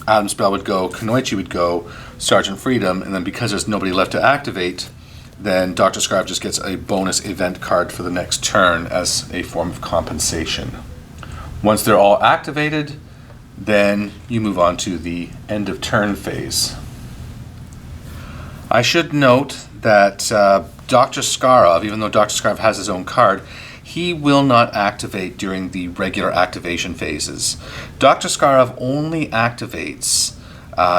Adam's spell would go, Kunoichi would go, Sergeant Freedom, and then because there's nobody left to activate, then Dr. Scarf just gets a bonus event card for the next turn as a form of compensation. Once they're all activated, then you move on to the end of turn phase. I should note that Dr. Scarf, even though Dr. Scarf has his own card, he will not activate during the regular activation phases. Dr. Scarf only activates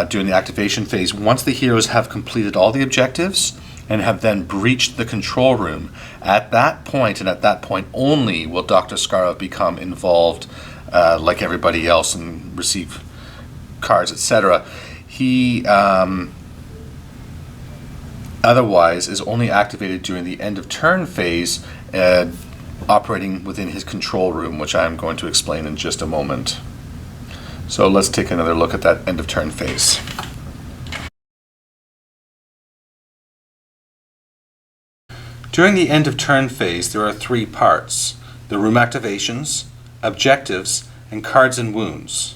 during the activation phase once the heroes have completed all the objectives and have then breached the control room. At that point, and at that point only, will Dr. Scarf become involved like everybody else and receive cards, etc. He otherwise is only activated during the end of turn phase, operating within his control room, which I'm going to explain in just a moment. So let's take another look at that end of turn phase. During the end of turn phase, there are 3 parts: the room activations, objectives, and cards and wounds.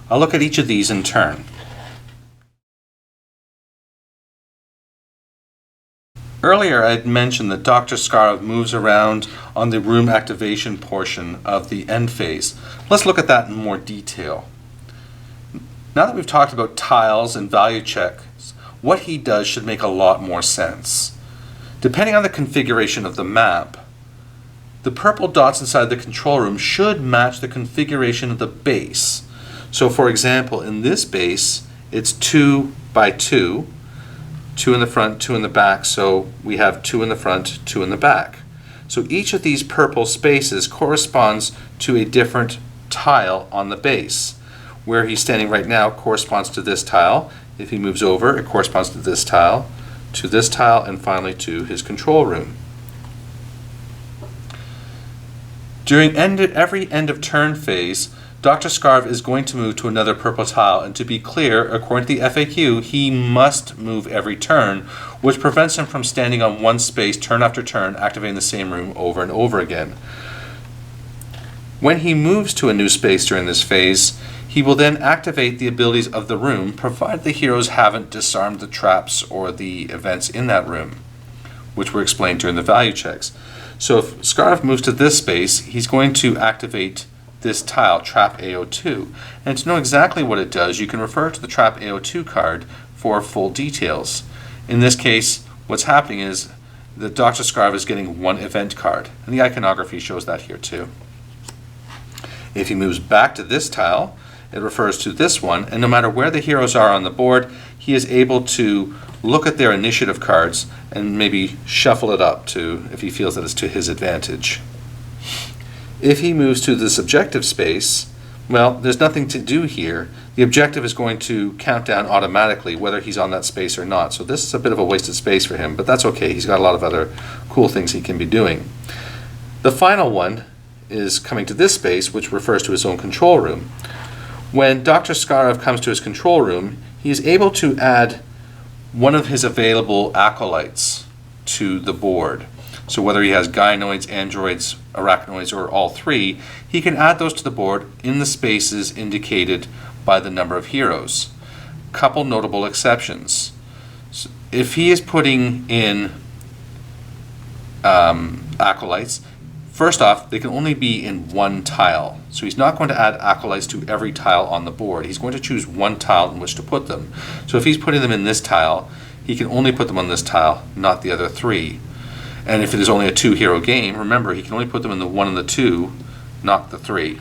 I'll look at each of these in turn. Earlier I had mentioned that Dr. Scarf moves around on the room activation portion of the end phase. Let's look at that in more detail. Now that we've talked about tiles and value checks, what he does should make a lot more sense. Depending on the configuration of the map, the purple dots inside the control room should match the configuration of the base. So for example, in this base, it's 2 by 2. 2 in the front, 2 in the back, so we have 2 in the front, 2 in the back. So each of these purple spaces corresponds to a different tile on the base. Where he's standing right now corresponds to this tile. If he moves over, it corresponds to this tile, and finally to his control room. During every end of turn phase, Dr. Scarf is going to move to another purple tile, and to be clear, according to the FAQ, he must move every turn, which prevents him from standing on one space turn after turn, activating the same room over and over again. When he moves to a new space during this phase, he will then activate the abilities of the room, provided the heroes haven't disarmed the traps or the events in that room, which were explained during the value checks. So if Scarf moves to this space, he's going to activate this tile, Trap AO2. And to know exactly what it does, you can refer to the Trap AO2 card for full details. In this case, what's happening is that Dr. Scarve is getting one event card, and the iconography shows that here too. If he moves back to this tile, it refers to this one, and no matter where the heroes are on the board, he is able to look at their initiative cards and maybe shuffle it up to if he feels that it's to his advantage. If he moves to this objective space, well, there's nothing to do here. The objective is going to count down automatically whether he's on that space or not. So this is a bit of a wasted space for him, but that's okay. He's got a lot of other cool things he can be doing. The final one is coming to this space, which refers to his own control room. When Dr. Scarve comes to his control room, he is able to add one of his available acolytes to the board. So whether he has gynoids, androids, arachnoids, or all three, he can add those to the board in the spaces indicated by the number of heroes. Couple notable exceptions. So if he is putting in acolytes, first off, they can only be in one tile. So he's not going to add acolytes to every tile on the board. He's going to choose one tile in which to put them. So if he's putting them in this tile, he can only put them on this tile, not the other three. And if it is only a 2-hero game, remember, he can only put them in the 1 and the 2, not the 3.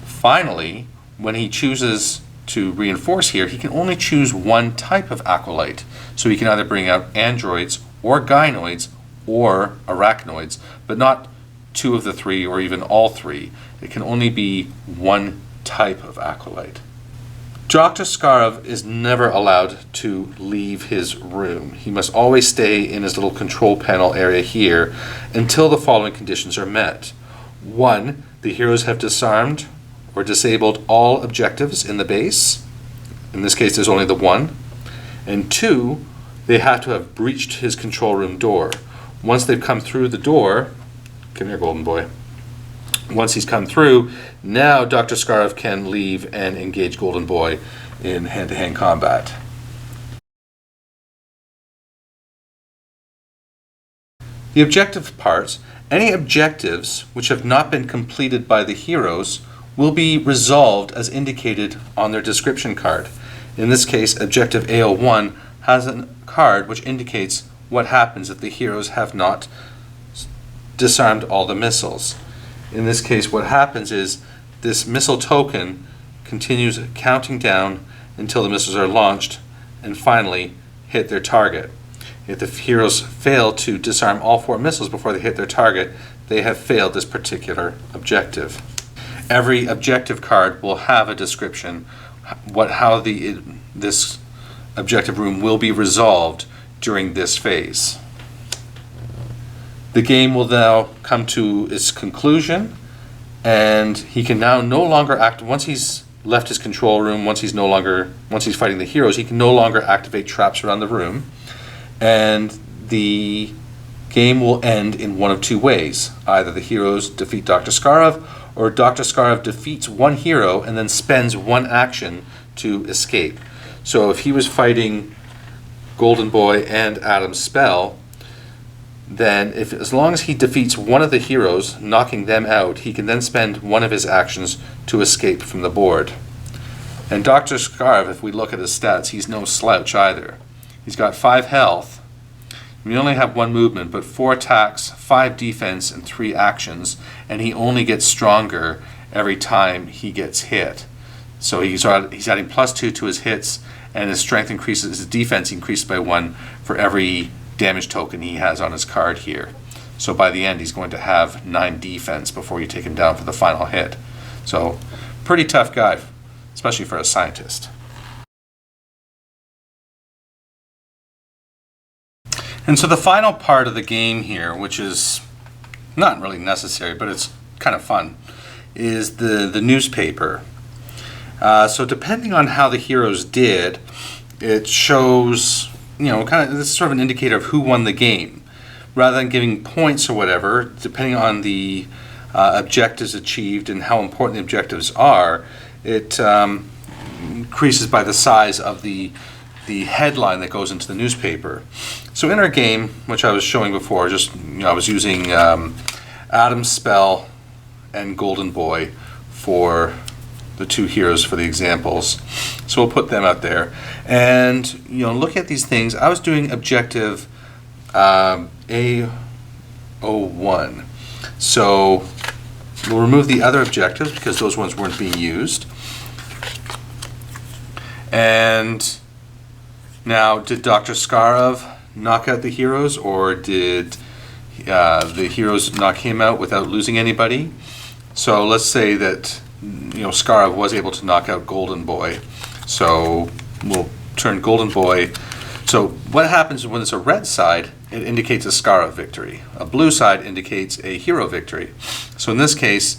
Finally, when he chooses to reinforce here, he can only choose one type of acolyte. So he can either bring out androids or gynoids or arachnoids, but not 2 of the 3 or even all 3. It can only be one type of acolyte. Dr. Scarve is never allowed to leave his room. He must always stay in his little control panel area here until the following conditions are met. 1, the heroes have disarmed or disabled all objectives in the base. In this case, there's only the 1. And 2, they have to have breached his control room door. Once they've come through the door, come here, Golden Boy. Once he's come through, now Dr. Scarve can leave and engage Golden Boy in hand-to-hand combat. The objective parts, any objectives which have not been completed by the heroes will be resolved as indicated on their description card. In this case, objective AO1 has a card which indicates what happens if the heroes have not disarmed all the missiles. In this case, what happens is this missile token continues counting down until the missiles are launched and finally hit their target. If the heroes fail to disarm all 4 missiles before they hit their target, they have failed this particular objective. Every objective card will have a description how this objective room will be resolved during this phase. The game will now come to its conclusion, and he can now no longer act. Once he's left his control room, once he's fighting the heroes, he can no longer activate traps around the room, and the game will end in one of 2 ways. Either the heroes defeat Dr. Scarve, or Dr. Scarve defeats one hero and then spends one action to escape. So if he was fighting Golden Boy and Adam's spell, then as long as he defeats one of the heroes, knocking them out, he can then spend one of his actions to escape from the board. And Dr. Scarve, if we look at his stats, he's no slouch either. He's got 5 health. We only have 1 movement, but 4 attacks, 5 defense, and 3 actions, and he only gets stronger every time he gets hit. So he's adding +2 to his hits, and his strength increases, his defense increases by 1 for every damage token he has on his card here. So by the end, he's going to have 9 defense before you take him down for the final hit. So pretty tough guy, especially for a scientist. And so the final part of the game here, which is not really necessary, but it's kind of fun, is the newspaper. So depending on how the heroes did, it shows, this is sort of an indicator of who won the game. Rather than giving points or whatever, depending on the objectives achieved and how important the objectives are, it increases by the size of the headline that goes into the newspaper. So in our game, which I was showing before, I was using Adam's spell and Golden Boy for the two heroes for the examples. So we'll put them out there. And, you know, look at these things. I was doing objective A01. So we'll remove the other objectives because those ones weren't being used. And now, did Dr. Skarov knock out the heroes, or did the heroes knock him out without losing anybody? So let's say that, you know, Skarov was able to knock out Golden Boy. So we'll turn Golden Boy. So what happens when it's a red side? It indicates a Skarov victory. A blue side indicates a hero victory. So in this case,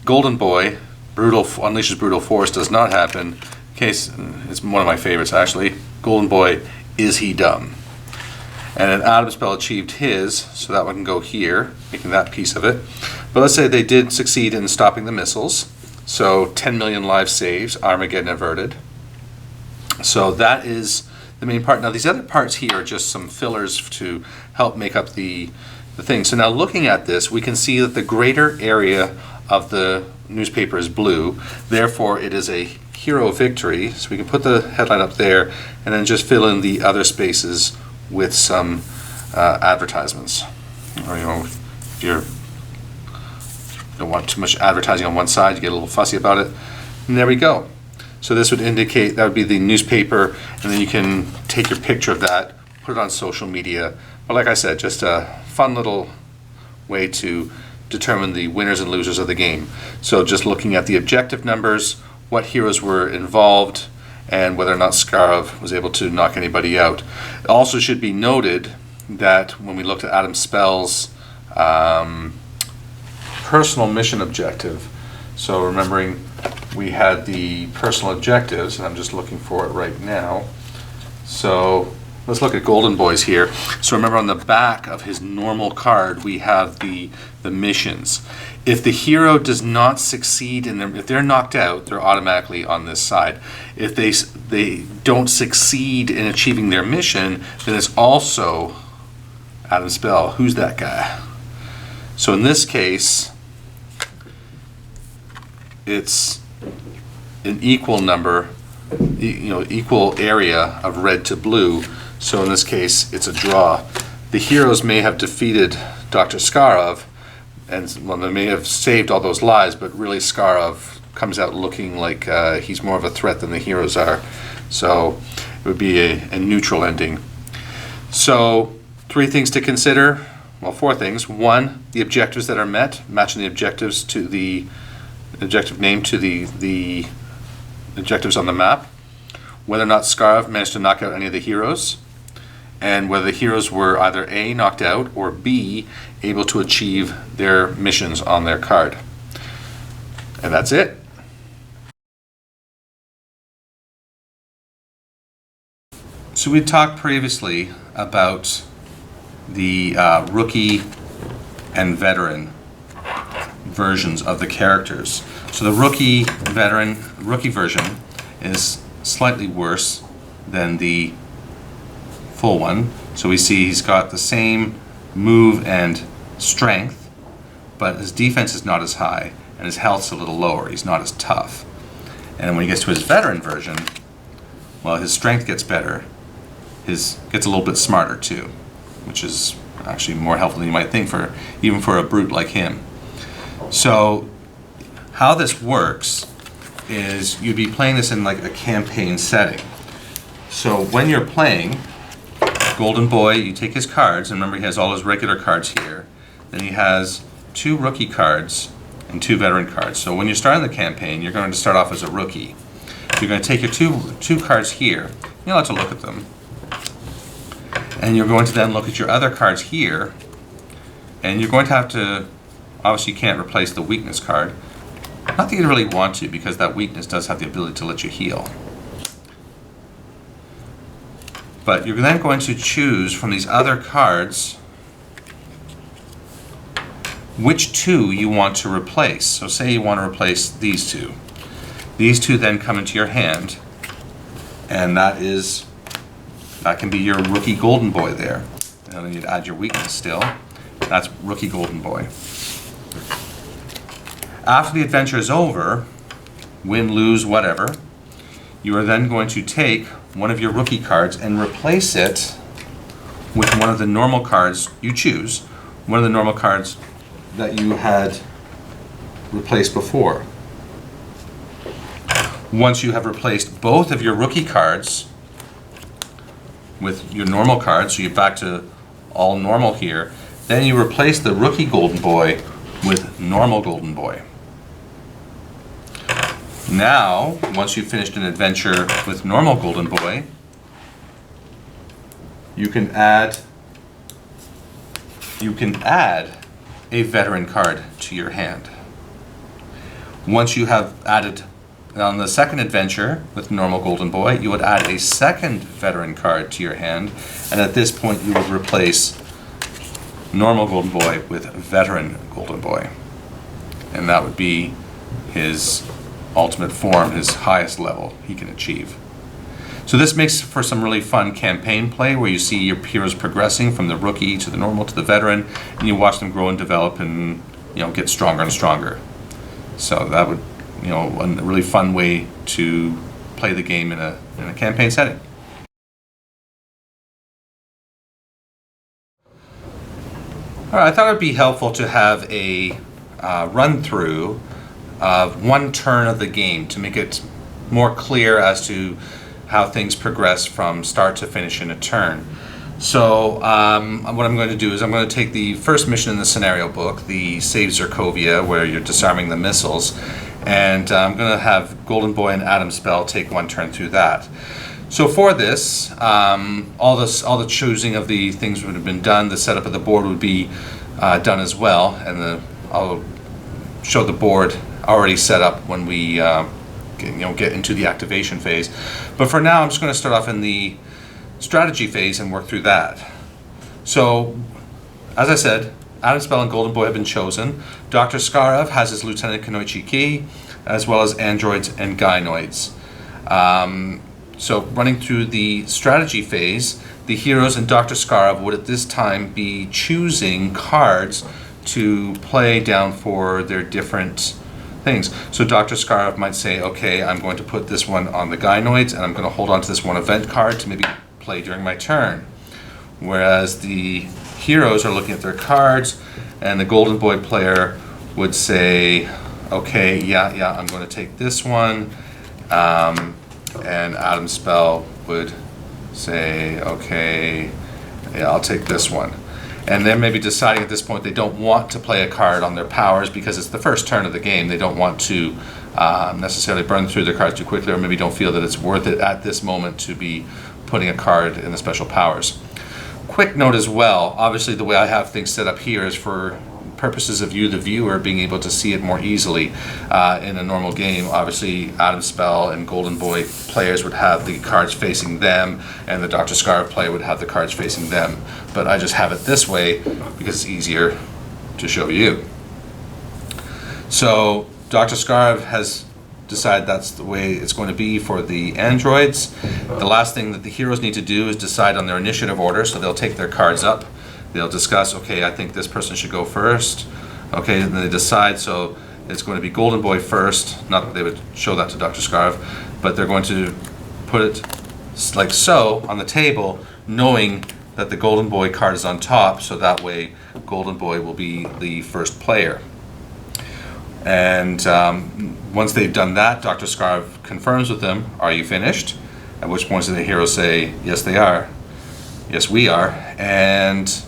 Golden Boy unleashes brutal force does not happen. Case, it's one of my favorites actually. Golden Boy, is he dumb? And an Atom spell achieved his, so that one can go here, making that piece of it. But let's say they did succeed in stopping the missiles. So 10 million lives saved, Armageddon averted. So that is the main part. Now these other parts here are just some fillers to help make up the thing. So now looking at this, we can see that the greater area of the newspaper is blue. Therefore, it is a hero victory. So we can put the headline up there and then just fill in the other spaces with some advertisements. Or, you know, if you don't want too much advertising on one side, you get a little fussy about it. And there we go. So this would indicate, that would be the newspaper, and then you can take your picture of that, put it on social media. But like I said, just a fun little way to determine the winners and losers of the game. So just looking at the objective numbers, what heroes were involved, and whether or not Skarov was able to knock anybody out. It also should be noted that when we looked at Adam Spell's personal mission objective, so remembering we had the personal objectives, and I'm just looking for it right now. So let's look at Golden Boy's here. So remember, on the back of his normal card we have the missions. If the hero does not succeed in them, if they're knocked out, they're automatically on this side. If they don't succeed in achieving their mission, then it's also Adam Spell. Who's that guy? So in this case, it's an equal number, equal area of red to blue. So in this case, it's a draw. The heroes may have defeated Dr. Skarov, and well, they may have saved all those lives, but really Skarov comes out looking like he's more of a threat than the heroes are. So it would be a neutral ending. So 3 things to consider. Well, 4 things. 1, the objectives that are met, matching the objectives to the objective name to the objectives on the map. Whether or not Skarov managed to knock out any of the heroes, and whether the heroes were either A, knocked out, or B, able to achieve their missions on their card. And that's it. So we talked previously about the rookie and veteran versions of the characters. So the rookie version is slightly worse than the full one. So we see he's got the same move and strength, but his defense is not as high and his health's a little lower. He's not as tough. And when he gets to his veteran version, well, his strength gets better. His gets a little bit smarter too, which is actually more helpful than you might think even for a brute like him. So how this works is you'd be playing this in like a campaign setting. So when you're playing Golden Boy, you take his cards, and remember he has all his regular cards here. Then he has 2 rookie cards and 2 veteran cards. So when you're starting the campaign, you're going to start off as a rookie. You're going to take your two cards here. You'll have to look at them. And you're going to then look at your other cards here, and you're going to have to, obviously you can't replace the weakness card. Not that you really want to, because that weakness does have the ability to let you heal. But you're then going to choose from these other cards which 2 you want to replace. So say you want to replace these 2. These 2 then come into your hand, and that can be your rookie Golden Boy there. And then you'd add your weakness still. That's rookie Golden Boy. After the adventure is over, win, lose, whatever, you are then going to take one of your rookie cards and replace it with one of the normal cards you choose, one of the normal cards that you had replaced before. Once you have replaced both of your rookie cards with your normal cards, so you're back to all normal here, then you replace the rookie Golden Boy with normal Golden Boy. Now, once you've finished an adventure with normal Golden Boy, you can add a veteran card to your hand. Once you have added on the second adventure with normal Golden Boy, you would add a second veteran card to your hand, and at this point you would replace normal Golden Boy with veteran Golden Boy. And that would be his ultimate form, his highest level he can achieve. So this makes for some really fun campaign play where you see your heroes progressing from the rookie to the normal to the veteran, and you watch them grow and develop and get stronger and stronger. So that would a really fun way to play the game in a campaign setting. All right, I thought it would be helpful to have a run through of one turn of the game to make it more clear as to how things progress from start to finish in a turn. So what I'm going to do is I'm going to take the first mission in the scenario book, the Save Zirkovia, where you're disarming the missiles, and I'm going to have Golden Boy and Adam Spell take one turn through that. So for this, all the choosing of the things would have been done. The setup of the board would be done as well, and I'll show the board already set up when we get into the activation phase. But for now, I'm just going to start off in the strategy phase and work through that. So, as I said, Adam Spell and Golden Boy have been chosen. Dr. Skarev has his Lieutenant Kanoichi key, as well as androids and gynoids. So running through the strategy phase, the heroes and Dr. Skarev would at this time be choosing cards to play down for their different things. So Dr. Skarev might say, okay, I'm going to put this one on the gynoids, and I'm going to hold on to this one event card to maybe play during my turn. Whereas the heroes are looking at their cards, and the Golden Boy player would say, okay, yeah, I'm going to take this one. And Adam Spell would say, okay, yeah, I'll take this one. And they're maybe deciding at this point they don't want to play a card on their powers because it's the first turn of the game. They don't want to necessarily burn through their cards too quickly, or maybe don't feel that it's worth it at this moment to be putting a card in the special powers. Quick note as well, obviously the way I have things set up here is for purposes of you, the viewer, being able to see it more easily. In a normal game, obviously Adam Spell and Golden Boy players would have the cards facing them, and the Dr. Skarev player would have the cards facing them. But I just have it this way because it's easier to show you. So Dr. Skarev has decided that's the way it's going to be for the androids. The last thing that the heroes need to do is decide on their initiative order, so they'll take their cards up. They'll discuss, okay, I think this person should go first. Okay, and then they decide, so it's going to be Golden Boy first. Not that they would show that to Dr. Skarev, but they're going to put it like so on the table, knowing that the Golden Boy card is on top, so that way Golden Boy will be the first player. And once they've done that, Dr. Skarev confirms with them, are you finished? At which point the heroes say, yes, they are. Yes, we are. And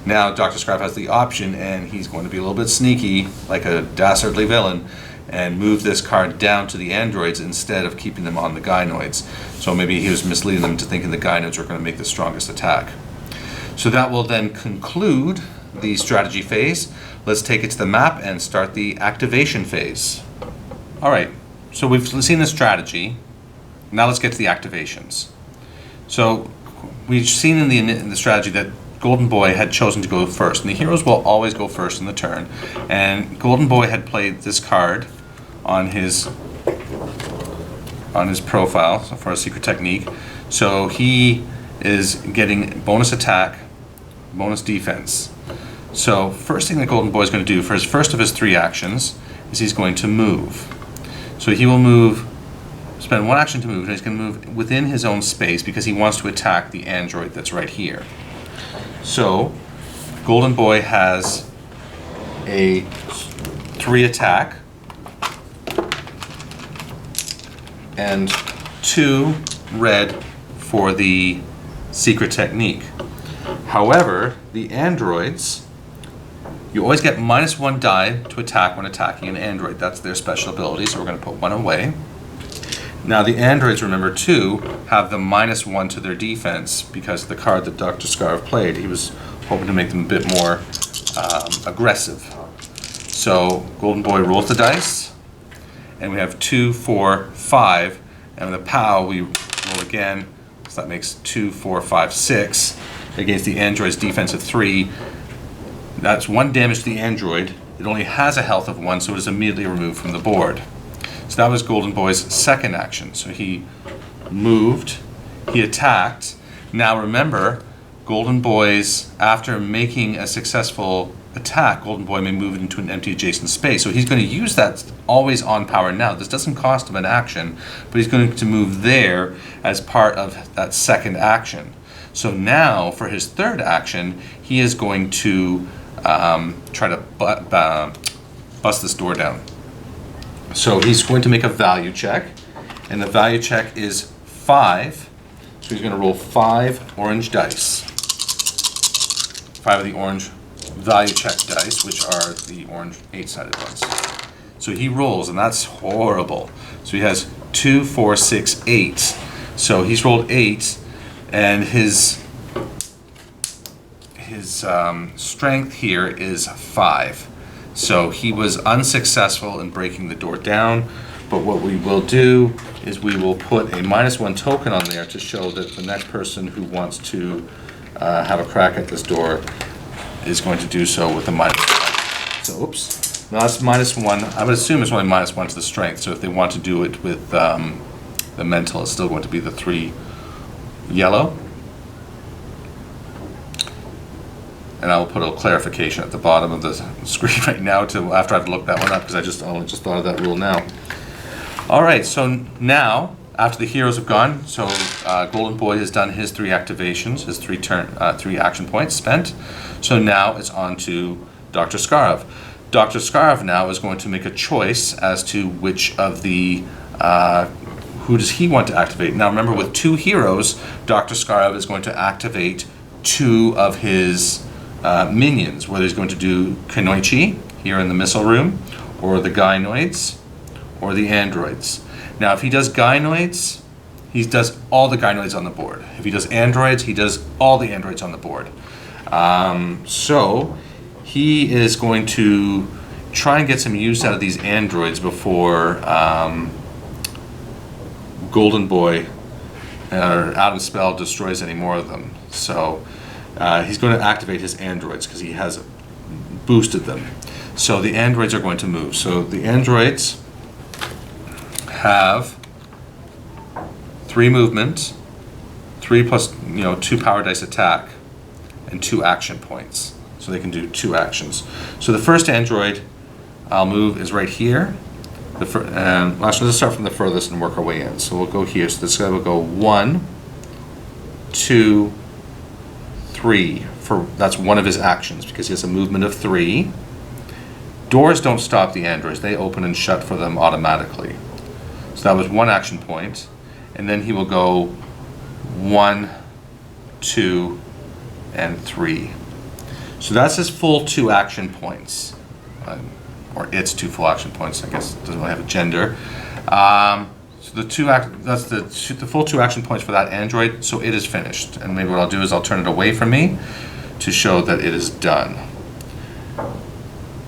now Dr. Skarev has the option, and he's going to be a little bit sneaky, like a dastardly villain, and move this card down to the androids instead of keeping them on the gynoids. So maybe he was misleading them into thinking the gynoids were going to make the strongest attack. So that will then conclude the strategy phase. Let's take it to the map and start the activation phase. All right, so we've seen the strategy. Now let's get to the activations. So we've seen in the strategy that Golden Boy had chosen to go first, and the heroes will always go first in the turn. And Golden Boy had played this card on his profile for a secret technique. So he is getting bonus attack, bonus defense. So first thing that Golden Boy is going to do for his first of his 3 actions is he's going to move. So he will move, spend one action to move, and he's going to move within his own space because he wants to attack the android that's right here. So Golden Boy has a 3 attack and 2 red for the secret technique. However, the androids, you always get -1 die to attack when attacking an android. That's their special ability, so we're going to put 1 away. Now the androids, remember too, have the -1 to their defense because of the card that Dr. Scarve played. He was hoping to make them a bit more aggressive. So Golden Boy rolls the dice, and we have 2, 4, 5, and with a POW we roll again, so that makes 2, 4, 5, 6 against the android's defense of 3. That's 1 damage to the android. It only has a health of 1, so it is immediately removed from the board. So that was Golden Boy's second action. So he moved, he attacked. Now remember, Golden Boy's, after making a successful attack, Golden Boy may move it into an empty adjacent space. So he's going to use that always on power now. This doesn't cost him an action, but he's going to move there as part of that second action. So now for his third action, he is going to try to bust this door down. So he's going to make a value check, and the value check is 5. So he's going to roll 5 orange dice. 5 of the orange value check dice, which are the orange 8-sided ones. So he rolls, and that's horrible. So he has 2, 4, 6, 8. So he's rolled 8, and his strength here is 5. So he was unsuccessful in breaking the door down, but what we will do is we will put a -1 token on there to show that the next person who wants to have a crack at this door is going to do so with a -1. So, oops. Now that's -1. I would assume it's only -1 to the strength, so if they want to do it with the mental, it's still going to be the 3 yellow. And I will put a clarification at the bottom of the screen right now to after I've looked that one up, because I only just thought of that rule now. All right, so now after the heroes have gone, so Golden Boy has done his 3 activations, his 3 action points spent. So now it's on to Dr. Scarve. Dr. Scarve now is going to make a choice as to which of the who does he want to activate. Now remember, with 2 heroes, Dr. Scarve is going to activate 2 of his minions, whether he's going to do Kenoichi here in the missile room, or the gynoids, or the androids. Now if he does gynoids, he does all the gynoids on the board. If he does androids, he does all the androids on the board. So he is going to try and get some use out of these androids before Golden Boy or Adam's spell destroys any more of them. So he's going to activate his androids because he has boosted them. So the androids are going to move. So the androids have 3 movement, 3 plus 2 power dice attack, and 2 action points. So they can do 2 actions. So the first android I'll move is right here. Let's start from the furthest and work our way in. So we'll go here. So this guy will go 1, 2, 3. That's one of his actions because he has a movement of 3. Doors don't stop the androids. They open and shut for them automatically. So that was 1 action point. And then he will go 1, 2, and 3. So that's his full 2 action points. Or its 2 full action points, I guess. It doesn't really have a gender. So that's the full 2 action points for that android. So it is finished. And maybe what I'll do is I'll turn it away from me to show that it is done.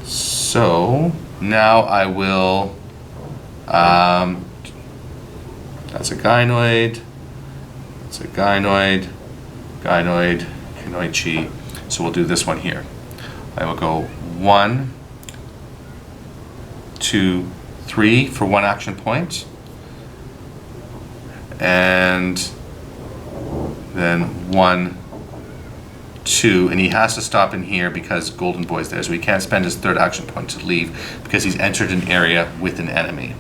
So now I will. That's a gynoid. That's a gynoid. Gynoid. Kenoichi. So we'll do this one here. I will go 1, 2, 3 for 1 action point, and then 1, 2, and he has to stop in here because Golden Boy's there, so he can't spend his third action point to leave because he's entered an area with an enemy.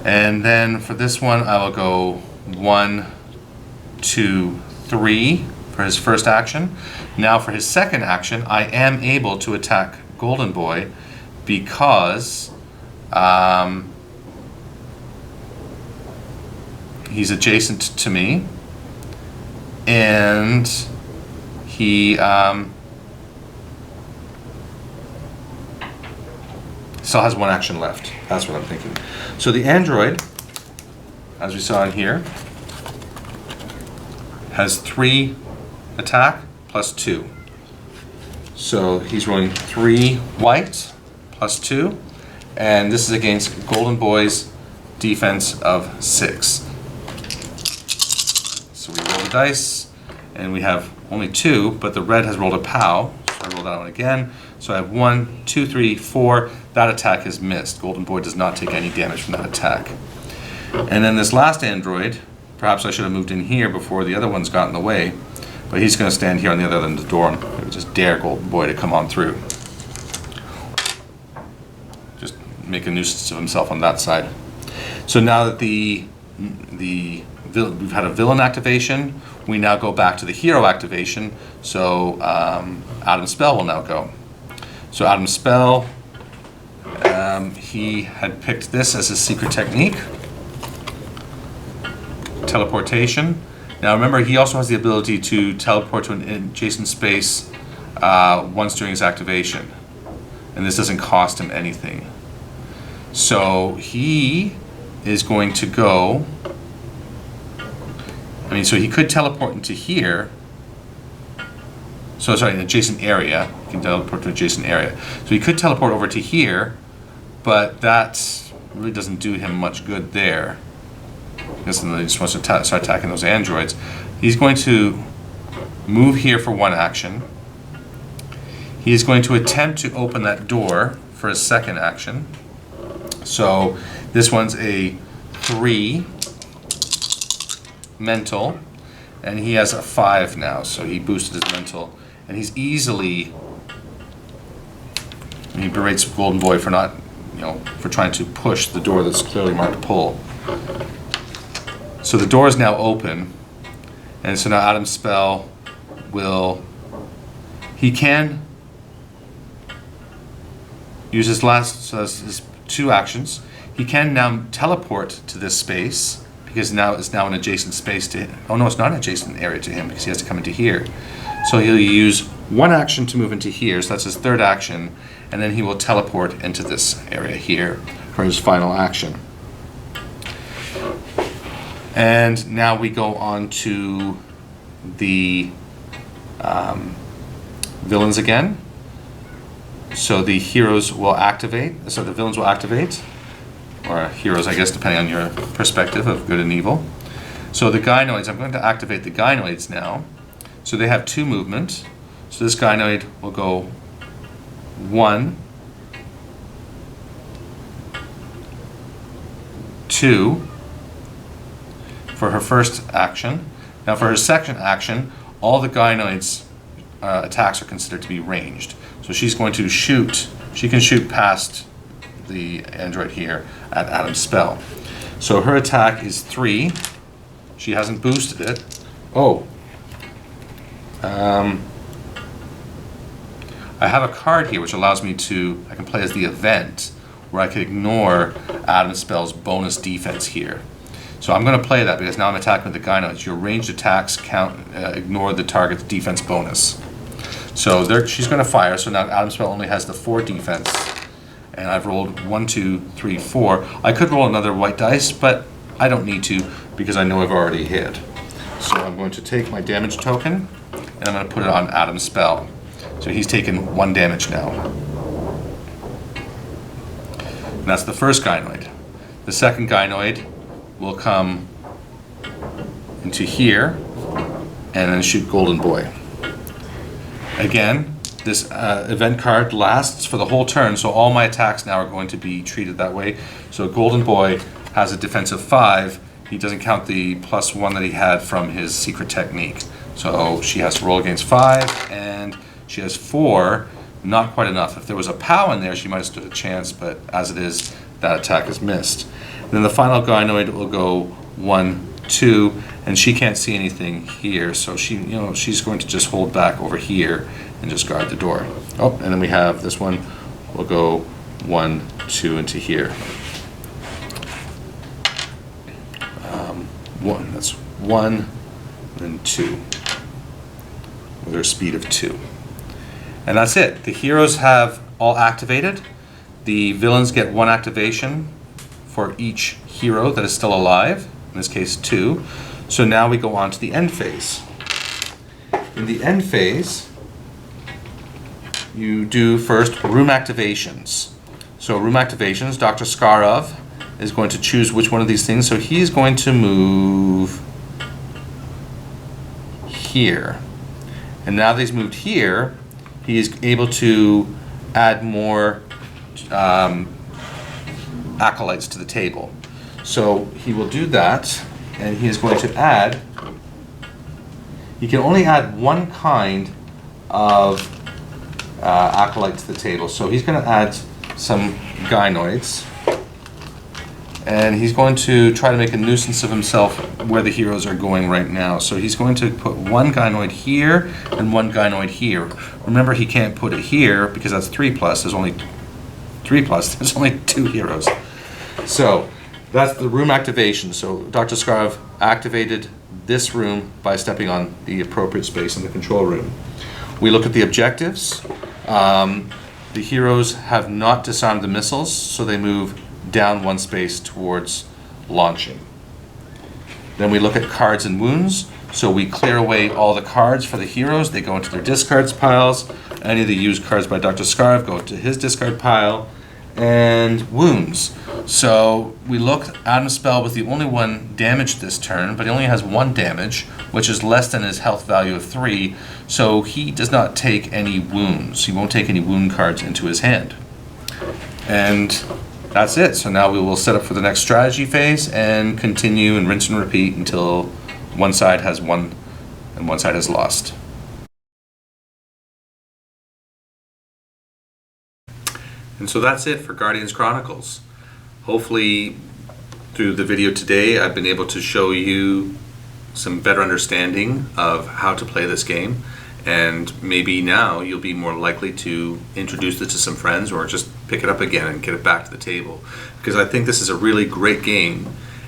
And then for this one, I will go 1, 2, 3 for his first action. Now for his second action, I am able to attack Golden Boy because he's adjacent to me, and he still has one action left. That's what I'm thinking. So the android, as we saw in here, has 3 attack plus 2. So he's rolling 3 white plus 2, and this is against Golden Boy's defense of 6. So we roll the dice, and we have only 2, but the red has rolled a POW, so I roll that one again. So I have 1, 2, 3, 4. That attack is missed. Golden Boy does not take any damage from that attack. And then this last android, perhaps I should have moved in here before the other ones got in the way, but he's going to stand here on the other end of the door and just dare Golden Boy to come on through. Just make a nuisance of himself on that side. So now that we've had a villain activation, we now go back to the hero activation. So Adam's spell will now go. So Adam's spell, he had picked this as his secret technique, teleportation. Now remember, he also has the ability to teleport to an adjacent space once during his activation, and this doesn't cost him anything. So he is going to go, so he could teleport into here. So sorry, an adjacent area. He can teleport to an adjacent area. So he could teleport over to here, but that really doesn't do him much good there. I guess he just wants to start attacking those androids. He's going to move here for one action. He is going to attempt to open that door for his second action. So this one's a 3 mental, and he has a 5 now, so he boosted his mental, and he's easily, he berates Golden Boy for not, for trying to push the door that's clearly marked pull. So the door is now open, and so now Adam's spell he can use his last, so that's his 2 actions. He can now teleport to this space, because now it's now an adjacent space to him. Oh no, it's not an adjacent area to him, because he has to come into here. So he'll use 1 action to move into here, so that's his 3rd action, and then he will teleport into this area here for his final action. And now we go on to the villains again. So the heroes will activate, so the villains will activate, or heroes, I guess, depending on your perspective of good and evil. So the gynoids, I'm going to activate the gynoids now. So they have 2 movement. So this gynoid will go 1, 2 for her first action. Now for her second action, all the gynoids' attacks are considered to be ranged. So she's going to shoot, she can shoot past the android here at Adam's spell. So her attack is 3. She hasn't boosted it. Oh. I have a card here which allows me to, I can play as the event, where I can ignore Adam's spell's bonus defense here. So I'm going to play that because now I'm attacking with the gynoids. Your ranged attacks ignore the target's defense bonus. So she's going to fire, so now Adam's spell only has the 4 defense. And I've rolled 1, 2, 3, 4. I could roll another white dice, but I don't need to because I know I've already hit. So I'm going to take my damage token, and I'm going to put it on Adam's spell. So he's taken 1 damage now. And that's the first gynoid. The second gynoid will come into here and then shoot Golden Boy. Again, this event card lasts for the whole turn, so all my attacks now are going to be treated that way. So Golden Boy has a defensive 5. He doesn't count the +1 that he had from his secret technique. So she has to roll against 5, and she has 4, not quite enough. If there was a POW in there, she might have stood a chance, but as it is, that attack is missed. And then the final gynoid will go 1, 2, and she can't see anything here, so she's going to just hold back over here and just guard the door. Oh, and then we have this one will go 1, 2 into here. That's 1, and 2, with her speed of 2. And that's it. The heroes have all activated. The villains get 1 activation for each hero that is still alive, in this case 2. So now we go on to the end phase. In the end phase, you do first room activations. So room activations, Dr. Skarov is going to choose which one of these things. So he's going to move here. And now that he's moved here, he is able to add more acolytes to the table. So he will do that, and he is going to add, he can only add 1 kind of acolyte to the table. So he's going to add some gynoids, and he's going to try to make a nuisance of himself where the heroes are going right now. So he's going to put 1 gynoid here and 1 gynoid here. Remember, he can't put it here because that's 3+. There's only 3+. There's only 2 heroes. So that's the room activation. So Dr. Skarov activated this room by stepping on the appropriate space in the control room. We look at the objectives. The heroes have not disarmed the missiles, so they move down 1 space towards launching. Then we look at cards and wounds. So we clear away all the cards for the heroes. They go into their discards piles. Any of the used cards by Dr. Skarov go to his discard pile. And wounds. So we look, Adam's spell was the only one damaged this turn, but he only has 1 damage, which is less than his health value of 3. So he does not take any wounds. He won't take any wound cards into his hand. And that's it. So now we will set up for the next strategy phase and continue and rinse and repeat until one side has won and one side has lost. And so that's it for Guardians Chronicles. Hopefully through the video today I've been able to show you some better understanding of how to play this game, and maybe now you'll be more likely to introduce it to some friends or just pick it up again and get it back to the table, because I think this is a really great game,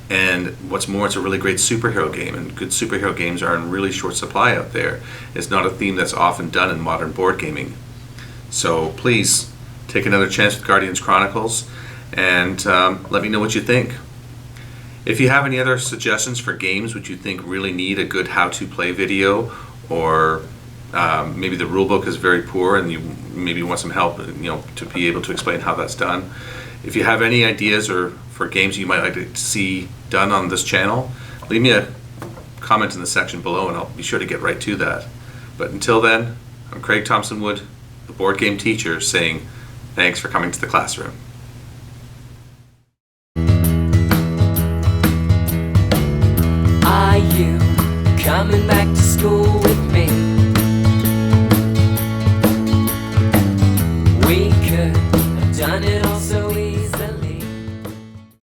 and what's more, it's a really great superhero game, and good superhero games are in really short supply out there. It's not a theme that's often done in modern board gaming. So please take another chance with Guardians Chronicles and let me know what you think. If you have any other suggestions for games which you think really need a good how-to play video, or maybe the rulebook is very poor and you maybe want some help, to be able to explain how that's done. If you have any ideas or for games you might like to see done on this channel, leave me a comment in the section below and I'll be sure to get right to that. But until then, I'm Craig Thompson-Wood, the board game teacher, saying thanks for coming to the classroom. Are you coming back to school with me? We could have done it all.